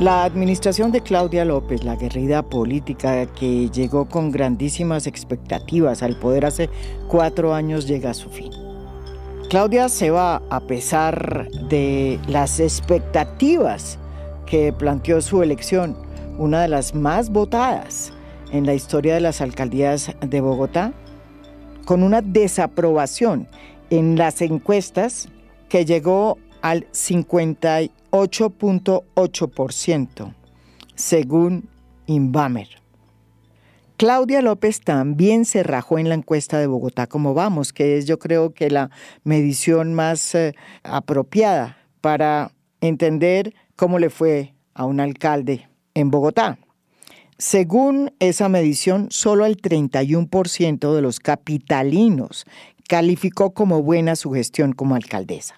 La administración de Claudia López, la aguerrida política que llegó con grandísimas expectativas al poder hace 4 años, llega a su fin. Claudia se va a pesar de las expectativas que planteó su elección, una de las más votadas en la historia de las alcaldías de Bogotá, con una desaprobación en las encuestas que llegó al 58.8%, según Inbamer. Claudia López también se rajó en la encuesta de Bogotá Cómo Vamos, que es, yo creo, que la medición más apropiada para entender cómo le fue a un alcalde en Bogotá. Según esa medición, solo el 31% de los capitalinos calificó como buena su gestión como alcaldesa.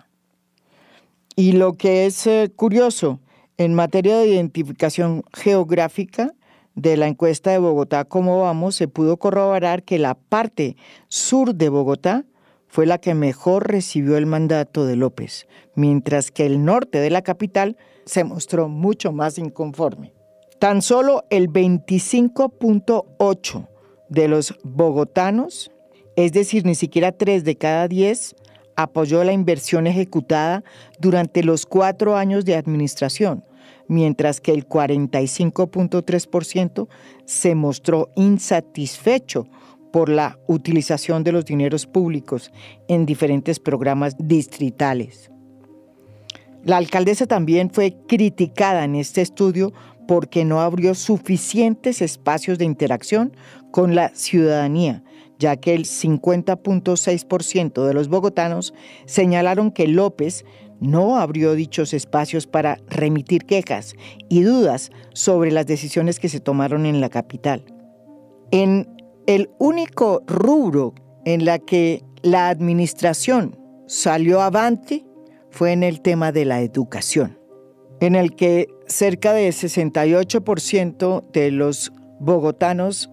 Y lo que es curioso, en materia de identificación geográfica de la encuesta de Bogotá Cómo Vamos, se pudo corroborar que la parte sur de Bogotá fue la que mejor recibió el mandato de López, mientras que el norte de la capital se mostró mucho más inconforme. Tan solo el 25.8% de los bogotanos, es decir, ni siquiera 3 de cada 10, apoyó la inversión ejecutada durante los 4 años de administración, mientras que el 45.3% se mostró insatisfecho por la utilización de los dineros públicos en diferentes programas distritales. La alcaldesa también fue criticada en este estudio porque no abrió suficientes espacios de interacción con la ciudadanía, ya que el 50.6% de los bogotanos señalaron que López no abrió dichos espacios para remitir quejas y dudas sobre las decisiones que se tomaron en la capital. En el único rubro en la que la administración salió avante fue en el tema de la educación, en el que cerca de 68% de los bogotanos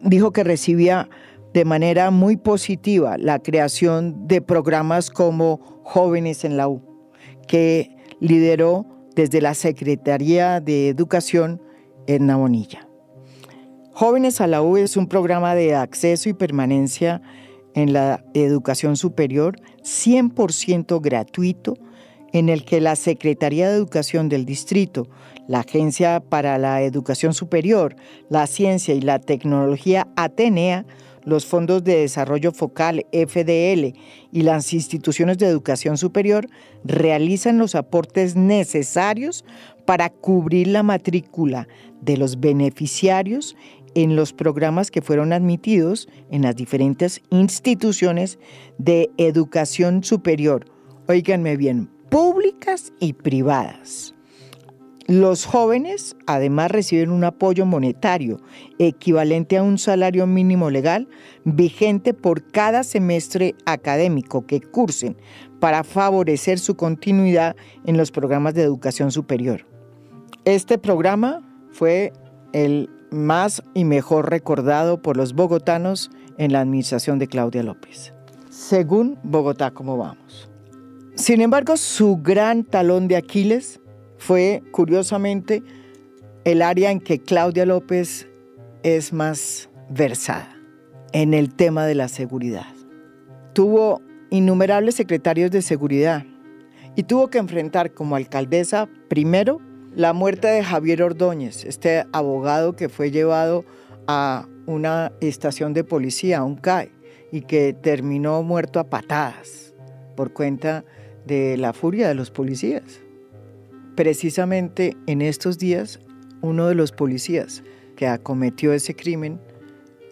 dijo que recibía de manera muy positiva la creación de programas como Jóvenes en la U, que lideró desde la Secretaría de Educación Edna Bonilla. Jóvenes a la U es un programa de acceso y permanencia en la educación superior 100% gratuito, en el que la Secretaría de Educación del Distrito, la Agencia para la Educación Superior, la Ciencia y la Tecnología Atenea, los fondos de desarrollo focal FDL y las instituciones de educación superior realizan los aportes necesarios para cubrir la matrícula de los beneficiarios en los programas que fueron admitidos en las diferentes instituciones de educación superior. Óiganme bien, públicas y privadas. Los jóvenes además reciben un apoyo monetario equivalente a un salario mínimo legal vigente por cada semestre académico que cursen para favorecer su continuidad en los programas de educación superior. Este programa fue el más y mejor recordado por los bogotanos en la administración de Claudia López, según Bogotá Cómo Vamos. Sin embargo, su gran talón de Aquiles fue, curiosamente, el área en que Claudia López es más versada, en el tema de la seguridad. Tuvo innumerables secretarios de seguridad y tuvo que enfrentar como alcaldesa, primero, la muerte de Javier Ordóñez, este abogado que fue llevado a una estación de policía, a un CAE, y que terminó muerto a patadas por cuenta de la furia de los policías. Precisamente en estos días, uno de los policías que acometió ese crimen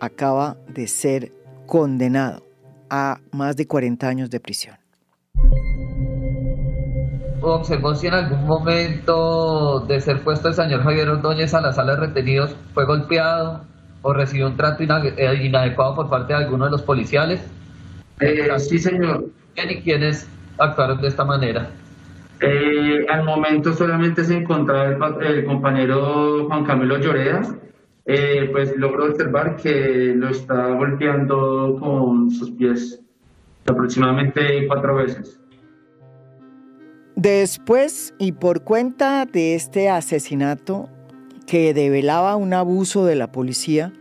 acaba de ser condenado a más de 40 años de prisión. ¿Observó si en algún momento de ser puesto el señor Javier Ordóñez a la sala de retenidos fue golpeado o recibió un trato inadecuado por parte de alguno de los policiales? Sí, señor. ¿Quién y quiénes actuaron de esta manera? Al momento solamente se encontraba el compañero Juan Camilo Lloreda, pues logro observar que lo está golpeando con sus pies aproximadamente 4 veces. Después, y por cuenta de este asesinato que develaba un abuso de la policía,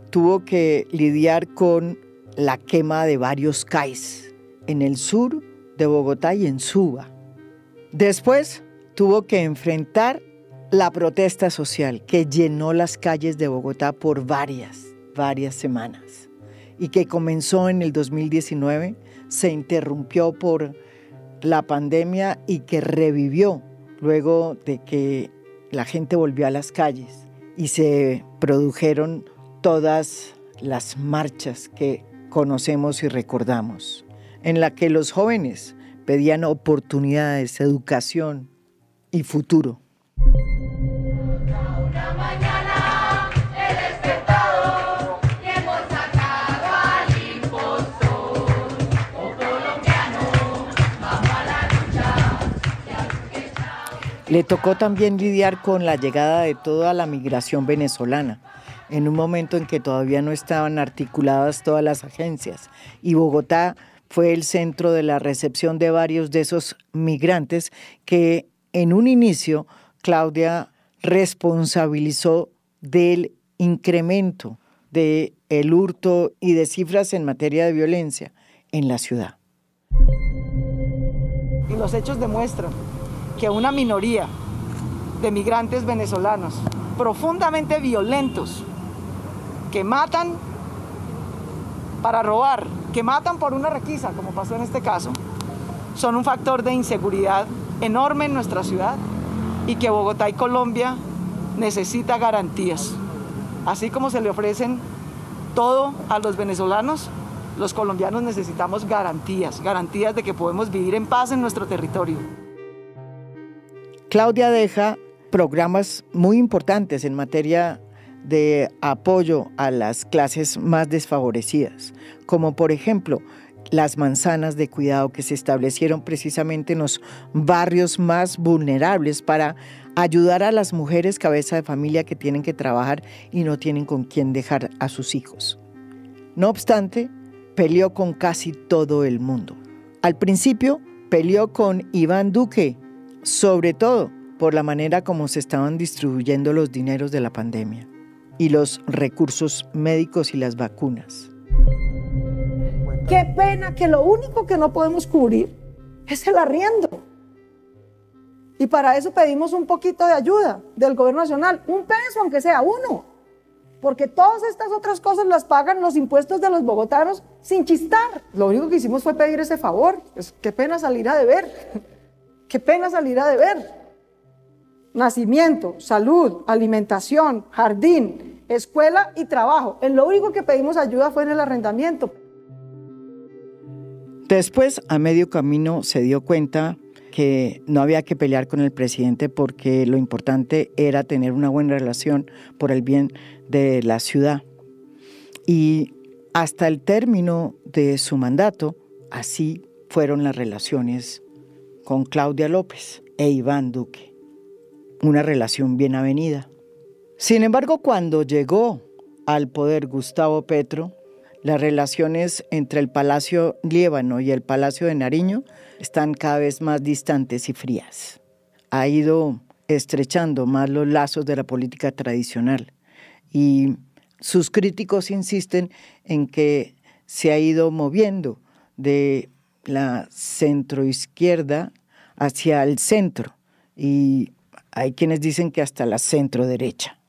tuvo que lidiar con la quema de varios CAIs en el sur de Bogotá y en Suba. Después tuvo que enfrentar la protesta social que llenó las calles de Bogotá por varias semanas y que comenzó en el 2019, se interrumpió por la pandemia y que revivió luego de que la gente volvió a las calles y se produjeron todas las marchas que conocemos y recordamos, en la que los jóvenes pedían oportunidades, educación y futuro. Le tocó también lidiar con la llegada de toda la migración venezolana, en un momento en que todavía no estaban articuladas todas las agencias, y Bogotá fue el centro de la recepción de varios de esos migrantes que en un inicio Claudia responsabilizó del incremento del hurto y de cifras en materia de violencia en la ciudad. Y los hechos demuestran que una minoría de migrantes venezolanos profundamente violentos que matan para robar, que matan por una requisa, como pasó en este caso, son un factor de inseguridad enorme en nuestra ciudad y que Bogotá y Colombia necesita garantías. Así como se le ofrecen todo a los venezolanos, los colombianos necesitamos garantías de que podemos vivir en paz en nuestro territorio. Claudia deja programas muy importantes en materia de apoyo a las clases más desfavorecidas, como por ejemplo las manzanas de cuidado que se establecieron precisamente en los barrios más vulnerables para ayudar a las mujeres cabeza de familia que tienen que trabajar y no tienen con quién dejar a sus hijos. No obstante, peleó con casi todo el mundo. Al principio peleó con Iván Duque, sobre todo por la manera como se estaban distribuyendo los dineros de la pandemia y los recursos médicos y las vacunas. Qué pena que lo único que no podemos cubrir es el arriendo. Y para eso pedimos un poquito de ayuda del gobierno nacional, un peso aunque sea uno, porque todas estas otras cosas las pagan los impuestos de los bogotanos sin chistar. Lo único que hicimos fue pedir ese favor. Qué pena salir a deber. Qué pena salir a deber. Nacimiento, salud, alimentación, jardín, escuela y trabajo. Lo único que pedimos ayuda fue en el arrendamiento. Después, a medio camino, se dio cuenta que no había que pelear con el presidente porque lo importante era tener una buena relación por el bien de la ciudad. Y hasta el término de su mandato, así fueron las relaciones con Claudia López e Iván Duque. Una relación bien avenida. Sin embargo, cuando llegó al poder Gustavo Petro, las relaciones entre el Palacio Líbano y el Palacio de Nariño están cada vez más distantes y frías. Ha ido estrechando más los lazos de la política tradicional y sus críticos insisten en que se ha ido moviendo de la centroizquierda hacia el centro y hay quienes dicen que hasta la centroderecha.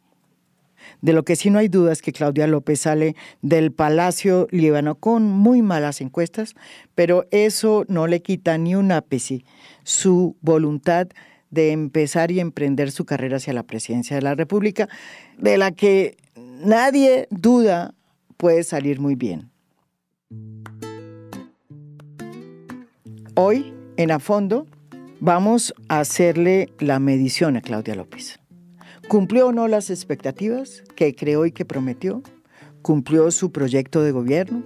De lo que sí no hay duda es que Claudia López sale del Palacio Líbano con muy malas encuestas, pero eso no le quita ni un ápice su voluntad de empezar y emprender su carrera hacia la presidencia de la República, de la que nadie duda puede salir muy bien. Hoy, en A Fondo, vamos a hacerle la medición a Claudia López. ¿Cumplió o no las expectativas que creó y que prometió? ¿Cumplió su proyecto de gobierno?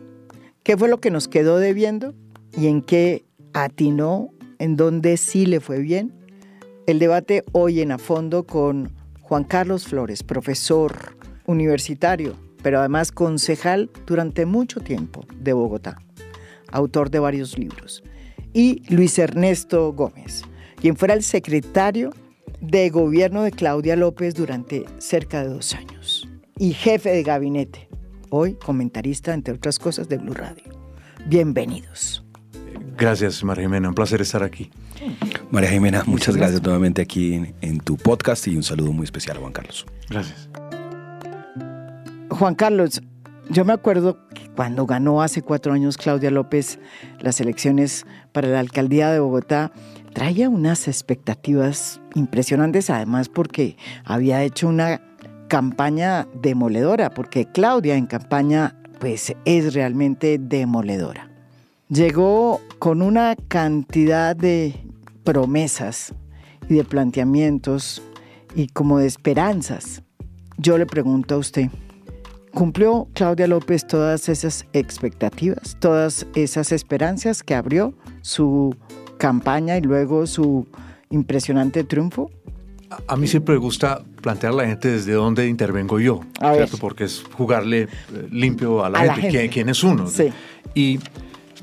¿Qué fue lo que nos quedó debiendo? ¿Y en qué atinó? ¿En dónde sí le fue bien? El debate hoy en A Fondo con Juan Carlos Flores, profesor universitario, pero además concejal durante mucho tiempo de Bogotá, autor de varios libros, y Luis Ernesto Gómez, quien fuera el secretario de gobierno de Claudia López durante cerca de 2 años y jefe de gabinete, hoy comentarista, entre otras cosas, de Blue Radio. Bienvenidos. Gracias, María Jimena, un placer estar aquí. María Jimena, muchas gracias nuevamente aquí en tu podcast y un saludo muy especial a Juan Carlos. Gracias. Juan Carlos, yo me acuerdo que cuando ganó hace 4 años Claudia López las elecciones para la alcaldía de Bogotá, traía unas expectativas impresionantes, además porque había hecho una campaña demoledora, porque Claudia en campaña pues es realmente demoledora. Llegó con una cantidad de promesas y de planteamientos y como de esperanzas. Yo le pregunto a usted, ¿cumplió Claudia López todas esas expectativas, todas esas esperanzas que abrió su campaña y luego su impresionante triunfo? A mí siempre me gusta plantear a la gente desde dónde intervengo yo, ¿cierto? Porque es jugarle limpio a la gente. ¿Quién es uno? Sí. Y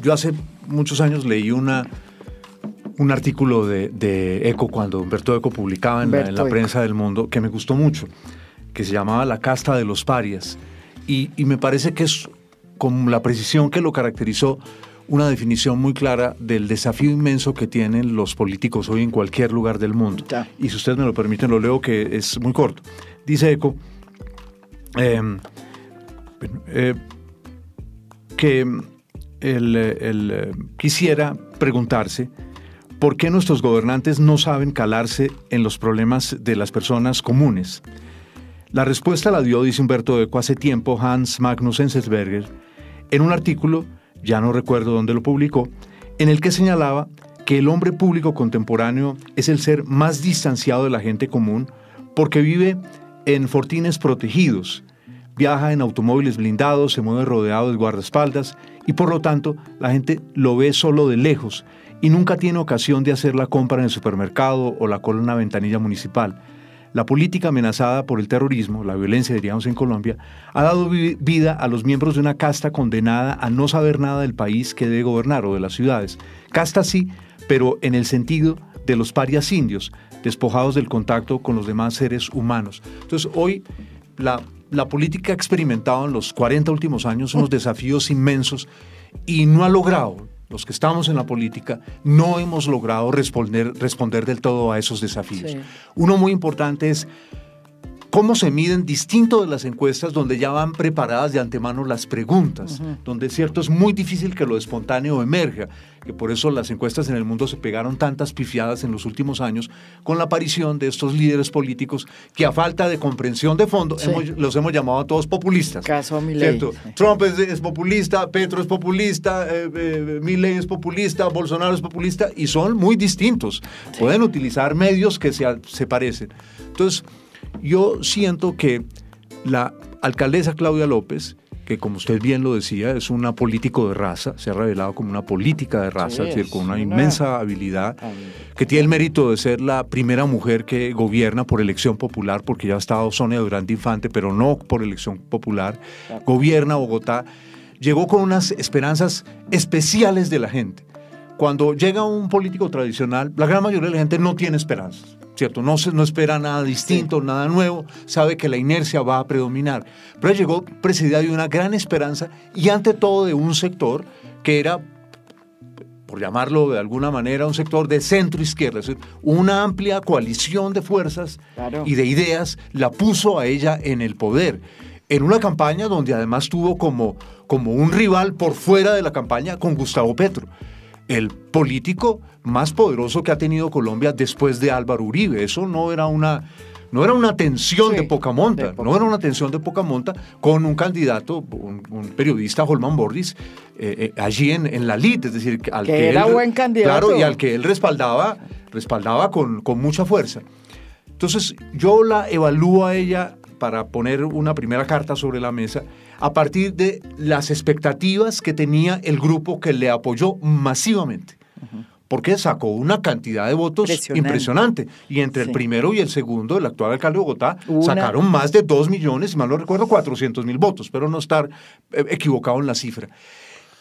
yo hace muchos años leí un artículo de Eco, cuando Humberto Eco publicaba en la prensa del Mundo, que me gustó mucho, que se llamaba La casta de los parias. Y me parece que es, con la precisión que lo caracterizó, una definición muy clara del desafío inmenso que tienen los políticos hoy en cualquier lugar del mundo. Ya. Y si ustedes me lo permiten, lo leo, que es muy corto. Dice Eco que él quisiera preguntarse por qué nuestros gobernantes no saben calarse en los problemas de las personas comunes. La respuesta la dio, dice Humberto Eco, hace tiempo Hans Magnus Enzensberger en un artículo, ya no recuerdo dónde lo publicó, en el que señalaba que el hombre público contemporáneo es el ser más distanciado de la gente común porque vive en fortines protegidos, viaja en automóviles blindados, se mueve rodeado de guardaespaldas y por lo tanto la gente lo ve solo de lejos y nunca tiene ocasión de hacer la compra en el supermercado o la cola en una ventanilla municipal. La política amenazada por el terrorismo, la violencia, diríamos en Colombia, ha dado vida a los miembros de una casta condenada a no saber nada del país que debe gobernar o de las ciudades. Casta sí, pero en el sentido de los parias indios, despojados del contacto con los demás seres humanos. Entonces, hoy la política ha experimentado en los 40 últimos años unos desafíos inmensos y no ha logrado. Los que estamos en la política no hemos logrado responder del todo a esos desafíos. Sí. Uno muy importante es cómo se miden distinto de las encuestas donde ya van preparadas de antemano las preguntas, donde cierto es muy difícil que lo espontáneo emerja, que por eso las encuestas en el mundo se pegaron tantas pifiadas en los últimos años con la aparición de estos líderes políticos que a falta de comprensión de fondo los hemos llamado a todos populistas. Caso Milei. ¿Cierto? Sí. Trump es populista, Petro es populista, Milei es populista, Bolsonaro es populista y son muy distintos. Sí. Pueden utilizar medios que se parecen. Entonces, yo siento que la alcaldesa Claudia López, que como usted bien lo decía, es una político de raza, se ha revelado como una política de raza, es decir, con una inmensa habilidad, que tiene el mérito de ser la primera mujer que gobierna por elección popular, porque ya ha estado Sonia Durante Infante, pero no por elección popular, gobierna Bogotá, llegó con unas esperanzas especiales de la gente. Cuando llega un político tradicional, la gran mayoría de la gente no tiene esperanzas, ¿cierto? No espera nada distinto, nada nuevo, sabe que la inercia va a predominar. Pero llegó precedida de una gran esperanza y ante todo de un sector que era, por llamarlo de alguna manera, un sector de centro-izquierda, es decir, una amplia coalición de fuerzas y de ideas la puso a ella en el poder. En una campaña donde además tuvo como un rival por fuera de la campaña con Gustavo Petro, el político más poderoso que ha tenido Colombia después de Álvaro Uribe. Eso no era una tensión de poca monta, no era una tensión de poca monta con un candidato, un periodista, Holman Bordis, allí en la lid, es decir, al que era él, buen candidato. Claro, y al que él respaldaba con mucha fuerza. Entonces, yo la evalúo a ella, para poner una primera carta sobre la mesa, a partir de las expectativas que tenía el grupo que le apoyó masivamente. Porque sacó una cantidad de votos impresionante. Y entre el primero y el segundo, el actual alcalde de Bogotá, sacaron más de 2 millones, si mal no recuerdo, 400.000 votos. Espero no estar equivocado en la cifra.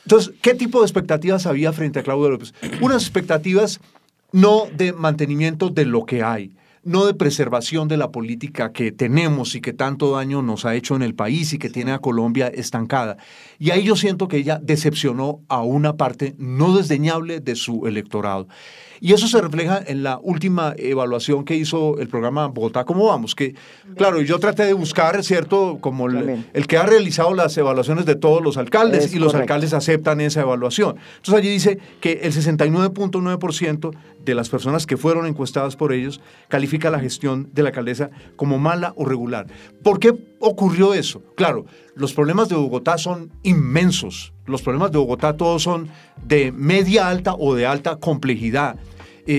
Entonces, ¿qué tipo de expectativas había frente a Claudia López? Unas expectativas no de mantenimiento de lo que hay, no de preservación de la política que tenemos y que tanto daño nos ha hecho en el país y que tiene a Colombia estancada. Y ahí yo siento que ella decepcionó a una parte no desdeñable de su electorado. Y eso se refleja en la última evaluación que hizo el programa Bogotá, ¿cómo vamos? Que, claro, yo traté de buscar, ¿cierto? Como el que ha realizado las evaluaciones de todos los alcaldes y los alcaldes aceptan esa evaluación. Entonces allí dice que el 69.9% de las personas que fueron encuestadas por ellos califica la gestión de la alcaldesa como mala o regular. ¿Por qué ocurrió eso? Claro, los problemas de Bogotá son inmensos. Los problemas de Bogotá todos son de media alta o de alta complejidad.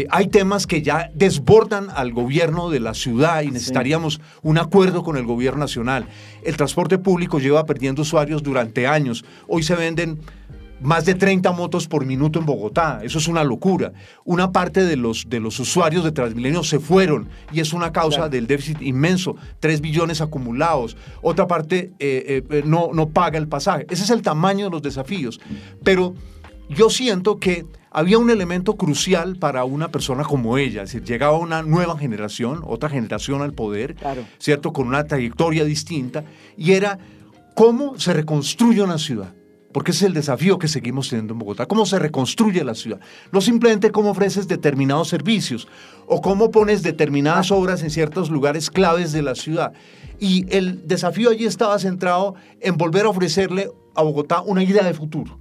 Hay temas que ya desbordan al gobierno de la ciudad y necesitaríamos un acuerdo con el gobierno nacional. El transporte público lleva perdiendo usuarios durante años. Hoy se venden más de 30 motos por minuto en Bogotá. Eso es una locura. Una parte de los usuarios de Transmilenio se fueron y es una causa del déficit inmenso, 3 billones acumulados. Otra parte no paga el pasaje. Ese es el tamaño de los desafíos. Pero yo siento que había un elemento crucial para una persona como ella, es decir, llegaba una nueva generación, otra generación al poder, ¿cierto? Con una trayectoria distinta, y era cómo se reconstruye una ciudad. Porque ese es el desafío que seguimos teniendo en Bogotá. ¿Cómo se reconstruye la ciudad? No simplemente cómo ofreces determinados servicios o cómo pones determinadas obras en ciertos lugares claves de la ciudad. Y el desafío allí estaba centrado en volver a ofrecerle a Bogotá una idea de futuro.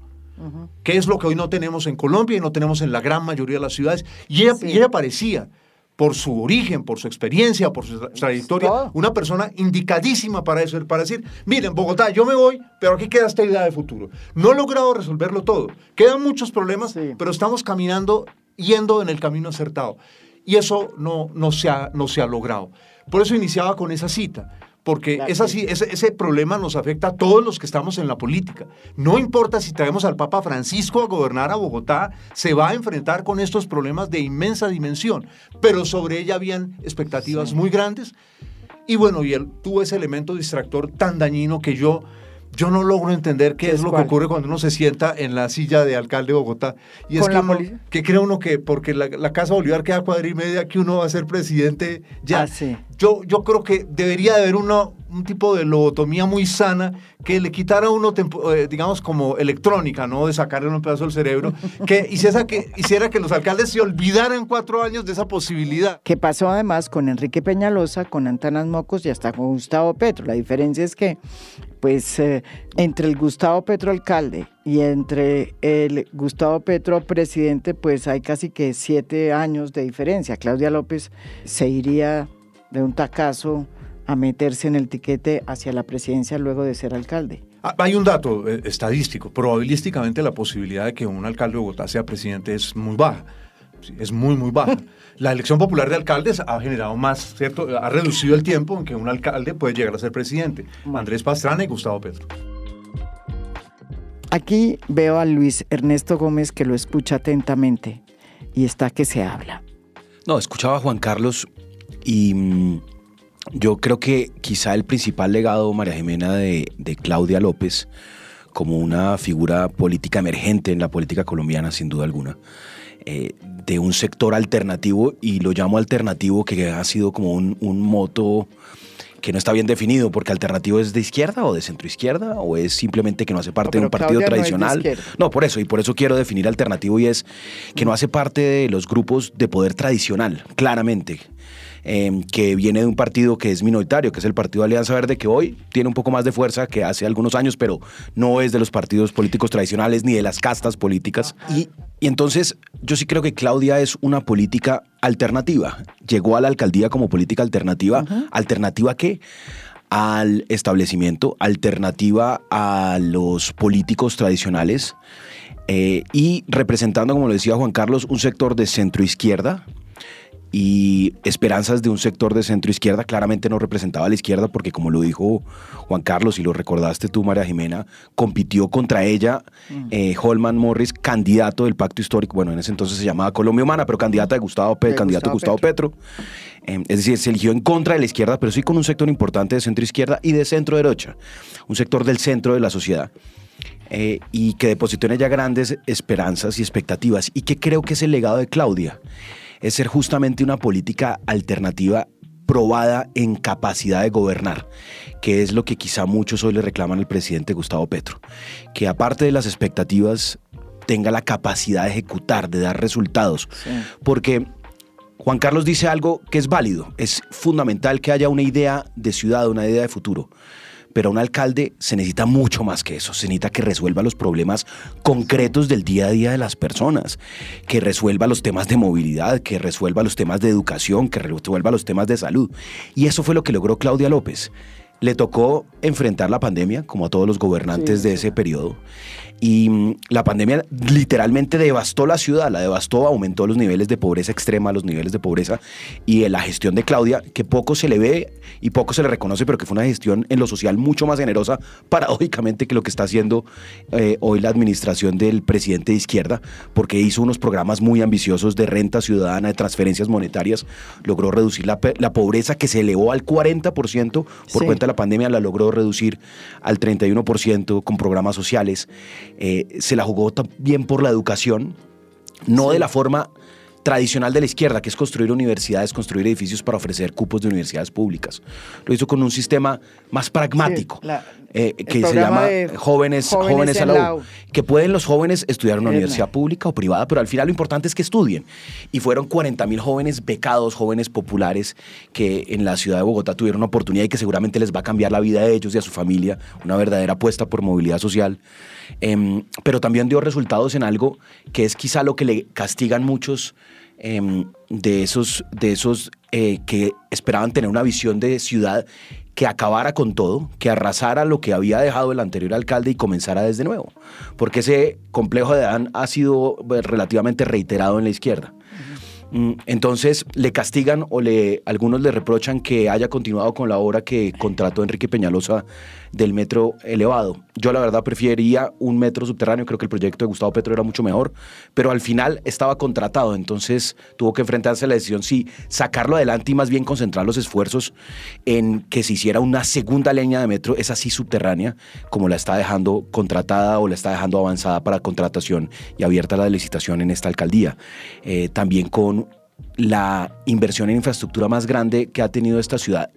Que es lo que hoy no tenemos en Colombia y no tenemos en la gran mayoría de las ciudades. Y ella parecía, por su origen, por su experiencia, por su trayectoria, una persona indicadísima para eso, para decir, miren, Bogotá, yo me voy, pero aquí queda esta idea de futuro. No he logrado resolverlo todo. Quedan muchos problemas, pero estamos yendo en el camino acertado. Y eso no se ha logrado. Por eso iniciaba con esa cita. Porque ese problema nos afecta a todos los que estamos en la política. No importa si traemos al Papa Francisco a gobernar a Bogotá, se va a enfrentar con estos problemas de inmensa dimensión. Pero sobre ella habían expectativas muy grandes. Y bueno, y él tuvo ese elemento distractor tan dañino que yo no logro entender qué es lo que ocurre cuando uno se sienta en la silla de alcalde de Bogotá. Y es que cree uno que porque la Casa Bolívar queda cuadra y media, que uno va a ser presidente ya. Yo creo que debería de haber un tipo de lobotomía muy sana que le quitara a uno, digamos, como electrónica, ¿no? De sacarle un pedazo del cerebro, que hiciera que los alcaldes se olvidaran 4 años de esa posibilidad. Que pasó además con Enrique Peñalosa, con Antanas Mocos y hasta con Gustavo Petro. La diferencia es que, pues, entre el Gustavo Petro alcalde y entre el Gustavo Petro presidente, pues hay casi que 7 años de diferencia. Claudia López se iría de un tacazo a meterse en el tiquete hacia la presidencia luego de ser alcalde. Hay un dato estadístico. Probabilísticamente la posibilidad de que un alcalde de Bogotá sea presidente es muy baja. Es muy, muy baja. La elección popular de alcaldes ha generado más, ¿cierto? Ha reducido el tiempo en que un alcalde puede llegar a ser presidente. Andrés Pastrana y Gustavo Petro. Aquí veo a Luis Ernesto Gómez que lo escucha atentamente y está que se habla. No, escuchaba a Juan Carlos y yo creo que quizá el principal legado, María Jimena, de Claudia López como una figura política emergente en la política colombiana, sin duda alguna, de un sector alternativo, y lo llamo alternativo, que ha sido como un moto que no está bien definido, porque alternativo es de izquierda o de centroizquierda, o es simplemente que no hace parte de un partido tradicional. No, por eso quiero definir alternativo, y es que no hace parte de los grupos de poder tradicional, claramente. Que viene de un partido que es minoritario, que es el Partido Alianza Verde, que hoy tiene un poco más de fuerza que hace algunos años, pero no es de los partidos políticos tradicionales ni de las castas políticas. Y entonces yo sí creo que Claudia es una política alternativa. Llegó a la alcaldía como política alternativa. ¿Alternativa a qué? Al establecimiento, alternativa a los políticos tradicionales, y representando, como lo decía Juan Carlos, un sector de centroizquierda, y esperanzas de un sector de centro-izquierda. Claramente no representaba a la izquierda, porque, como lo dijo Juan Carlos y lo recordaste tú, María Jimena, compitió contra ella Holman Morris, candidato del Pacto Histórico, bueno, en ese entonces se llamaba Colombia Humana, pero candidato Gustavo Petro. Es decir, se eligió en contra de la izquierda, pero sí con un sector importante de centro-izquierda y de centro-derecha, un sector del centro de la sociedad. Y que depositó en ella grandes esperanzas y expectativas. ¿Y qué creo que es el legado de Claudia? es ser justamente una política alternativa probada en capacidad de gobernar, que es lo que quizá muchos hoy le reclaman al presidente Gustavo Petro, que aparte de las expectativas tenga la capacidad de ejecutar, de dar resultados, porque Juan Carlos dice algo que es válido, es fundamental que haya una idea de ciudad, una idea de futuro. Pero un alcalde se necesita mucho más que eso, se necesita que resuelva los problemas concretos del día a día de las personas, que resuelva los temas de movilidad, que resuelva los temas de educación, que resuelva los temas de salud. Y eso fue lo que logró Claudia López. Le tocó enfrentar la pandemia, como a todos los gobernantes de ese periodo, y la pandemia literalmente devastó la ciudad, la devastó, aumentó los niveles de pobreza extrema, los niveles de pobreza, y la gestión de Claudia, que poco se le ve y poco se le reconoce, pero que fue una gestión en lo social mucho más generosa, paradójicamente, que lo que está haciendo hoy la administración del presidente de izquierda, porque hizo unos programas muy ambiciosos de renta ciudadana, de transferencias monetarias, logró reducir la pobreza, que se elevó al 40% por cuenta de la pandemia, la logró reducir al 31% con programas sociales. Se la jugó también por la educación, no de la forma tradicional de la izquierda, que es construir universidades, construir edificios para ofrecer cupos de universidades públicas. Lo hizo con un sistema más pragmático, que se llama jóvenes a la U, que pueden los jóvenes estudiar en una universidad pública o privada, pero al final lo importante es que estudien. Y fueron 40.000 jóvenes becados, jóvenes populares, que en la ciudad de Bogotá tuvieron una oportunidad y que seguramente les va a cambiar la vida a ellos y a su familia, una verdadera apuesta por movilidad social. Pero también dio resultados en algo que es quizá lo que le castigan muchos de esos que esperaban tener una visión de ciudad que acabara con todo, que arrasara lo que había dejado el anterior alcalde y comenzara desde nuevo, porque ese complejo de Adán ha sido relativamente reiterado en la izquierda. Entonces le castigan o algunos le reprochan que haya continuado con la obra que contrató Enrique Peñalosa del metro elevado. Yo la verdad preferiría un metro subterráneo, creo que el proyecto de Gustavo Petro era mucho mejor, pero al final estaba contratado, entonces tuvo que enfrentarse a la decisión si sacarlo adelante y más bien concentrar los esfuerzos en que se hiciera una segunda línea de metro, esa sí subterránea, como la está dejando contratada o la está dejando avanzada para contratación y abierta la licitación en esta alcaldía. También con la inversión en infraestructura más grande que ha tenido esta ciudad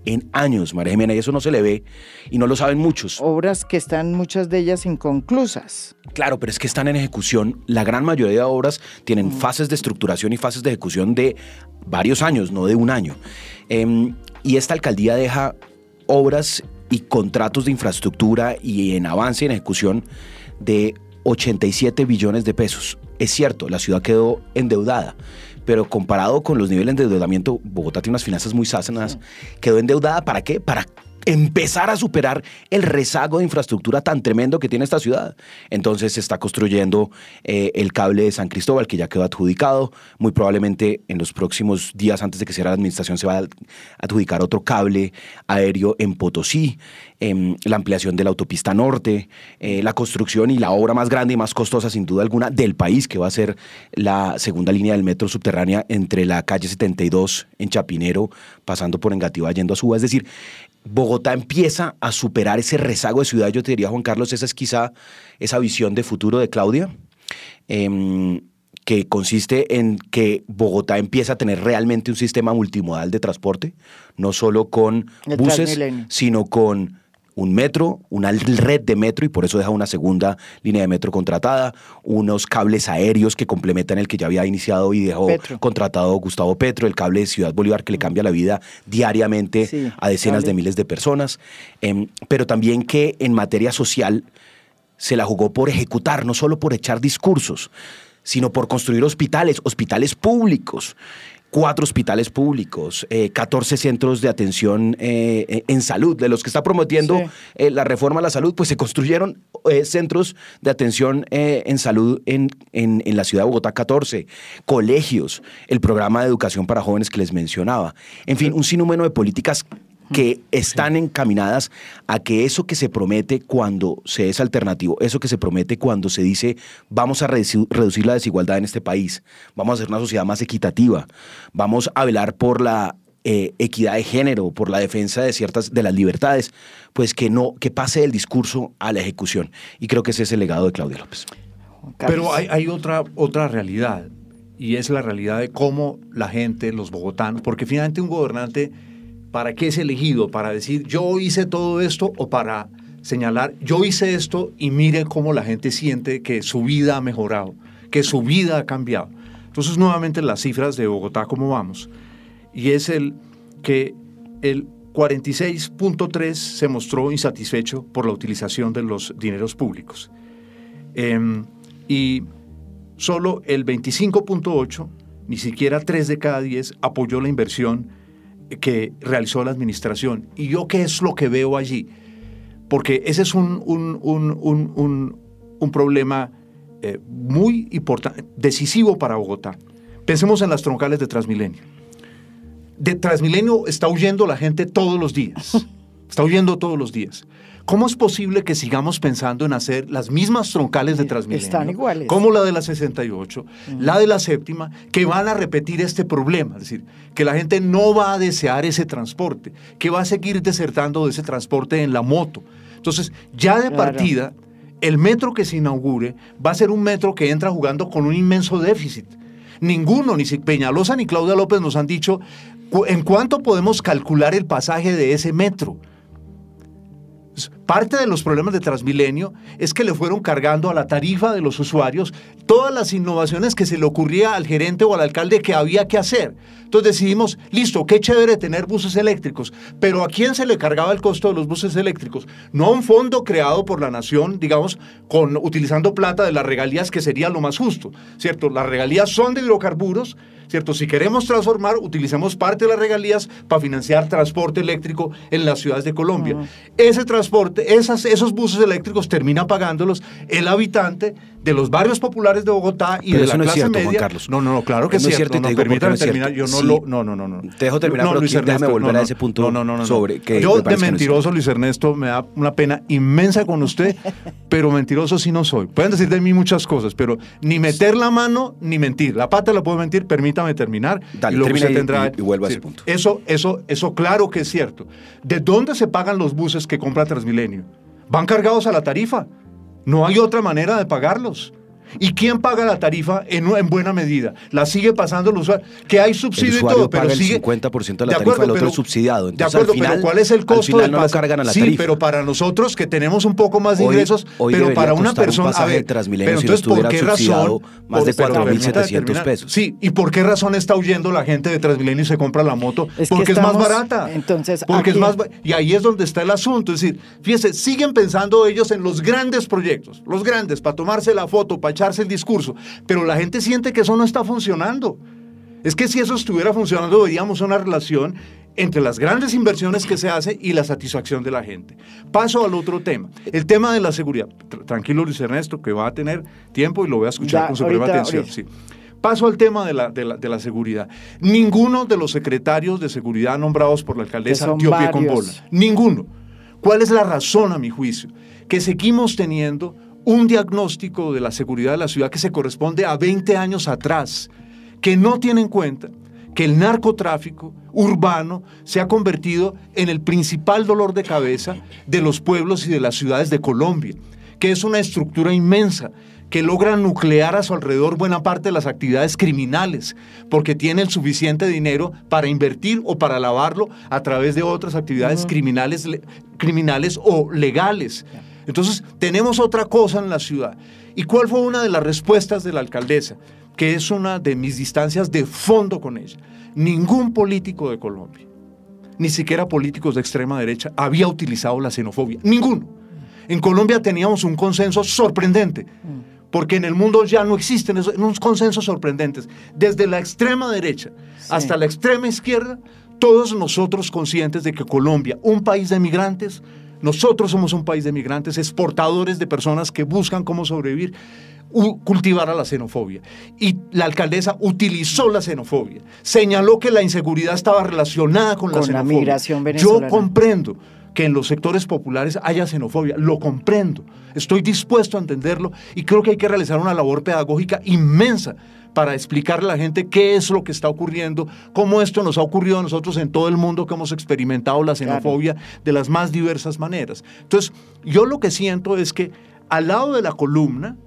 en años, María Jimena, y eso no se le ve y no lo saben muchos. Obras que están muchas de ellas inconclusas. Claro, pero es que están en ejecución. La gran mayoría de obras tienen fases de estructuración y fases de ejecución de varios años, no de un año. Y esta alcaldía deja obras y contratos de infraestructura y en avance y en ejecución de 87 billones de pesos. Es cierto, la ciudad quedó endeudada, pero comparado con los niveles de endeudamiento, Bogotá tiene unas finanzas muy sanas. ¿Quedó endeudada para qué? Para empezar a superar el rezago de infraestructura tan tremendo que tiene esta ciudad. Entonces se está construyendo el cable de San Cristóbal, que ya quedó adjudicado. Muy probablemente en los próximos días, antes de que cierre la administración, se va a adjudicar otro cable aéreo en Potosí. La ampliación de la autopista norte, la construcción y la obra más grande y más costosa, sin duda alguna, del país, que va a ser la segunda línea del metro subterránea entre la calle 72 en Chapinero, pasando por Engativá, yendo a Suba. Es decir, Bogotá empieza a superar ese rezago de ciudad. Yo te diría, Juan Carlos, esa es quizá esa visión de futuro de Claudia, que consiste en que Bogotá empieza a tener realmente un sistema multimodal de transporte, no solo con buses, sino con un metro, una red de metro, y por eso deja una segunda línea de metro contratada, unos cables aéreos que complementan el que ya había iniciado y dejó contratado Gustavo Petro, el cable de Ciudad Bolívar que le cambia la vida diariamente a decenas de miles de personas, pero también que en materia social se la jugó por ejecutar, no solo por echar discursos, sino por construir hospitales públicos. 4 hospitales públicos, 14 centros de atención en salud. De los que está prometiendo la reforma a la salud, pues se construyeron centros de atención en salud en la ciudad de Bogotá, 14, colegios, el programa de educación para jóvenes que les mencionaba. En fin, un sinnúmero de políticas que están encaminadas a que eso que se promete cuando se es alternativo, eso que se promete cuando se dice vamos a reducir la desigualdad en este país, vamos a hacer una sociedad más equitativa, vamos a velar por la equidad de género, por la defensa de ciertas de las libertades, pues que pase del discurso a la ejecución. Y creo que ese es el legado de Claudia López. Pero hay otra realidad, y es la realidad de cómo la gente, los bogotanos, porque finalmente un gobernante, ¿para qué es elegido? ¿Para decir yo hice todo esto o para señalar yo hice esto y mire cómo la gente siente que su vida ha mejorado, que su vida ha cambiado? Entonces, nuevamente las cifras de Bogotá, ¿cómo vamos? Y es que el 46.3 se mostró insatisfecho por la utilización de los dineros públicos. Y solo el 25.8, ni siquiera 3 de cada 10, apoyó la inversión que realizó la administración. ¿Y yo qué es lo que veo allí? Porque ese es un problema muy importante, decisivo para Bogotá. Pensemos en las troncales de Transmilenio. De Transmilenio está huyendo la gente todos los días. Está huyendo todos los días. ¿Cómo es posible que sigamos pensando en hacer las mismas troncales de Transmilenio? Están iguales. Como la de la 68, la de la séptima, que van a repetir este problema. Es decir, que la gente no va a desear ese transporte, que va a seguir desertando de ese transporte en la moto. Entonces, ya de partida, el metro que se inaugure va a ser un metro que entra jugando con un inmenso déficit. Ninguno, ni Peñalosa ni Claudia López nos han dicho en cuánto podemos calcular el pasaje de ese metro. Parte de los problemas de Transmilenio es que le fueron cargando a la tarifa de los usuarios todas las innovaciones que se le ocurría al gerente o al alcalde que había que hacer. Entonces decidimos, listo, qué chévere tener buses eléctricos, pero ¿a quién se le cargaba el costo de los buses eléctricos? No a un fondo creado por la nación, digamos, utilizando plata de las regalías, que sería lo más justo, ¿cierto? Las regalías son de hidrocarburos, ¿cierto? Si queremos transformar, utilicemos parte de las regalías para financiar transporte eléctrico en las ciudades de Colombia. Ese transporte, esos buses eléctricos termina pagándolos el habitante de los barrios populares de Bogotá y pero de la no clase es cierto, media. Juan Carlos. No, claro que es cierto. No, permítame terminar. Yo no sí. lo... No. Te dejo terminar, pero Luis Ernesto, déjame volver a ese punto sobre que yo de mentiroso, Luis Ernesto, me da una pena inmensa con usted, pero mentiroso sí no soy. Pueden decir de mí muchas cosas, pero ni meter la mano ni mentir. La pata la puedo mentir, permítame terminar. Dale, y luego termina usted tendrá, y vuelvo a ese punto. Eso claro que es cierto. ¿De dónde se pagan los buses que compra Transmilenio? Van cargados a la tarifa. No hay otra manera de pagarlos. ¿Y quién paga la tarifa en buena medida? La sigue pasando el usuario. Que hay subsidio y todo, pero paga sigue... el 50% de la tarifa, el otro es subsidiado. Entonces, de acuerdo, al final, pero ¿cuál es el costo al final del no lo cargan a la sí, tarifa. pero para nosotros que tenemos un poco más de ingresos, hoy pero para una persona... Un pasaje de Transmilenio, pero entonces, si ¿por qué razón? Más de 4.700 pesos. Sí, ¿y por qué razón está huyendo la gente de Transmilenio y se compra la moto? Porque es más barata. Entonces, porque es más y ahí es donde está el asunto. Es decir, fíjense, siguen pensando ellos en los grandes proyectos, los grandes, para tomarse la foto, para echarse el discurso, pero la gente siente que eso no está funcionando. Es que si eso estuviera funcionando, veríamos una relación entre las grandes inversiones que se hacen y la satisfacción de la gente. Paso al otro tema, el tema de la seguridad. Tranquilo, Luis Ernesto, que va a tener tiempo y lo voy a escuchar con suprema atención. Sí. Paso al tema de la seguridad. Ninguno de los secretarios de seguridad nombrados por la alcaldesa dio pie con bola. Ninguno. ¿Cuál es la razón, a mi juicio? Que seguimos teniendo un diagnóstico de la seguridad de la ciudad que se corresponde a 20 años atrás, que no tiene en cuenta que el narcotráfico urbano se ha convertido en el principal dolor de cabeza de los pueblos y de las ciudades de Colombia, que es una estructura inmensa que logra nuclear a su alrededor buena parte de las actividades criminales, porque tiene el suficiente dinero para invertir o para lavarlo a través de otras actividades criminales o legales. Entonces, tenemos otra cosa en la ciudad. ¿Y cuál fue una de las respuestas de la alcaldesa? Que es una de mis distancias de fondo con ella. Ningún político de Colombia, ni siquiera políticos de extrema derecha, había utilizado la xenofobia. Ninguno. En Colombia teníamos un consenso sorprendente, porque en el mundo ya no existen unos consensos sorprendentes. Desde la extrema derecha hasta la extrema izquierda, todos nosotros conscientes de que Colombia, un país de migrantes, nosotros somos un país de migrantes, exportadores de personas que buscan cómo sobrevivir, cultivar a la xenofobia. Y la alcaldesa utilizó la xenofobia, señaló que la inseguridad estaba relacionada con la xenofobia. Migración venezolana. Yo comprendo que en los sectores populares haya xenofobia, lo comprendo, estoy dispuesto a entenderlo y creo que hay que realizar una labor pedagógica inmensa para explicarle a la gente qué es lo que está ocurriendo, cómo esto nos ha ocurrido a nosotros en todo el mundo que hemos experimentado la xenofobia de las más diversas maneras. Entonces, yo lo que siento es que al lado de la columna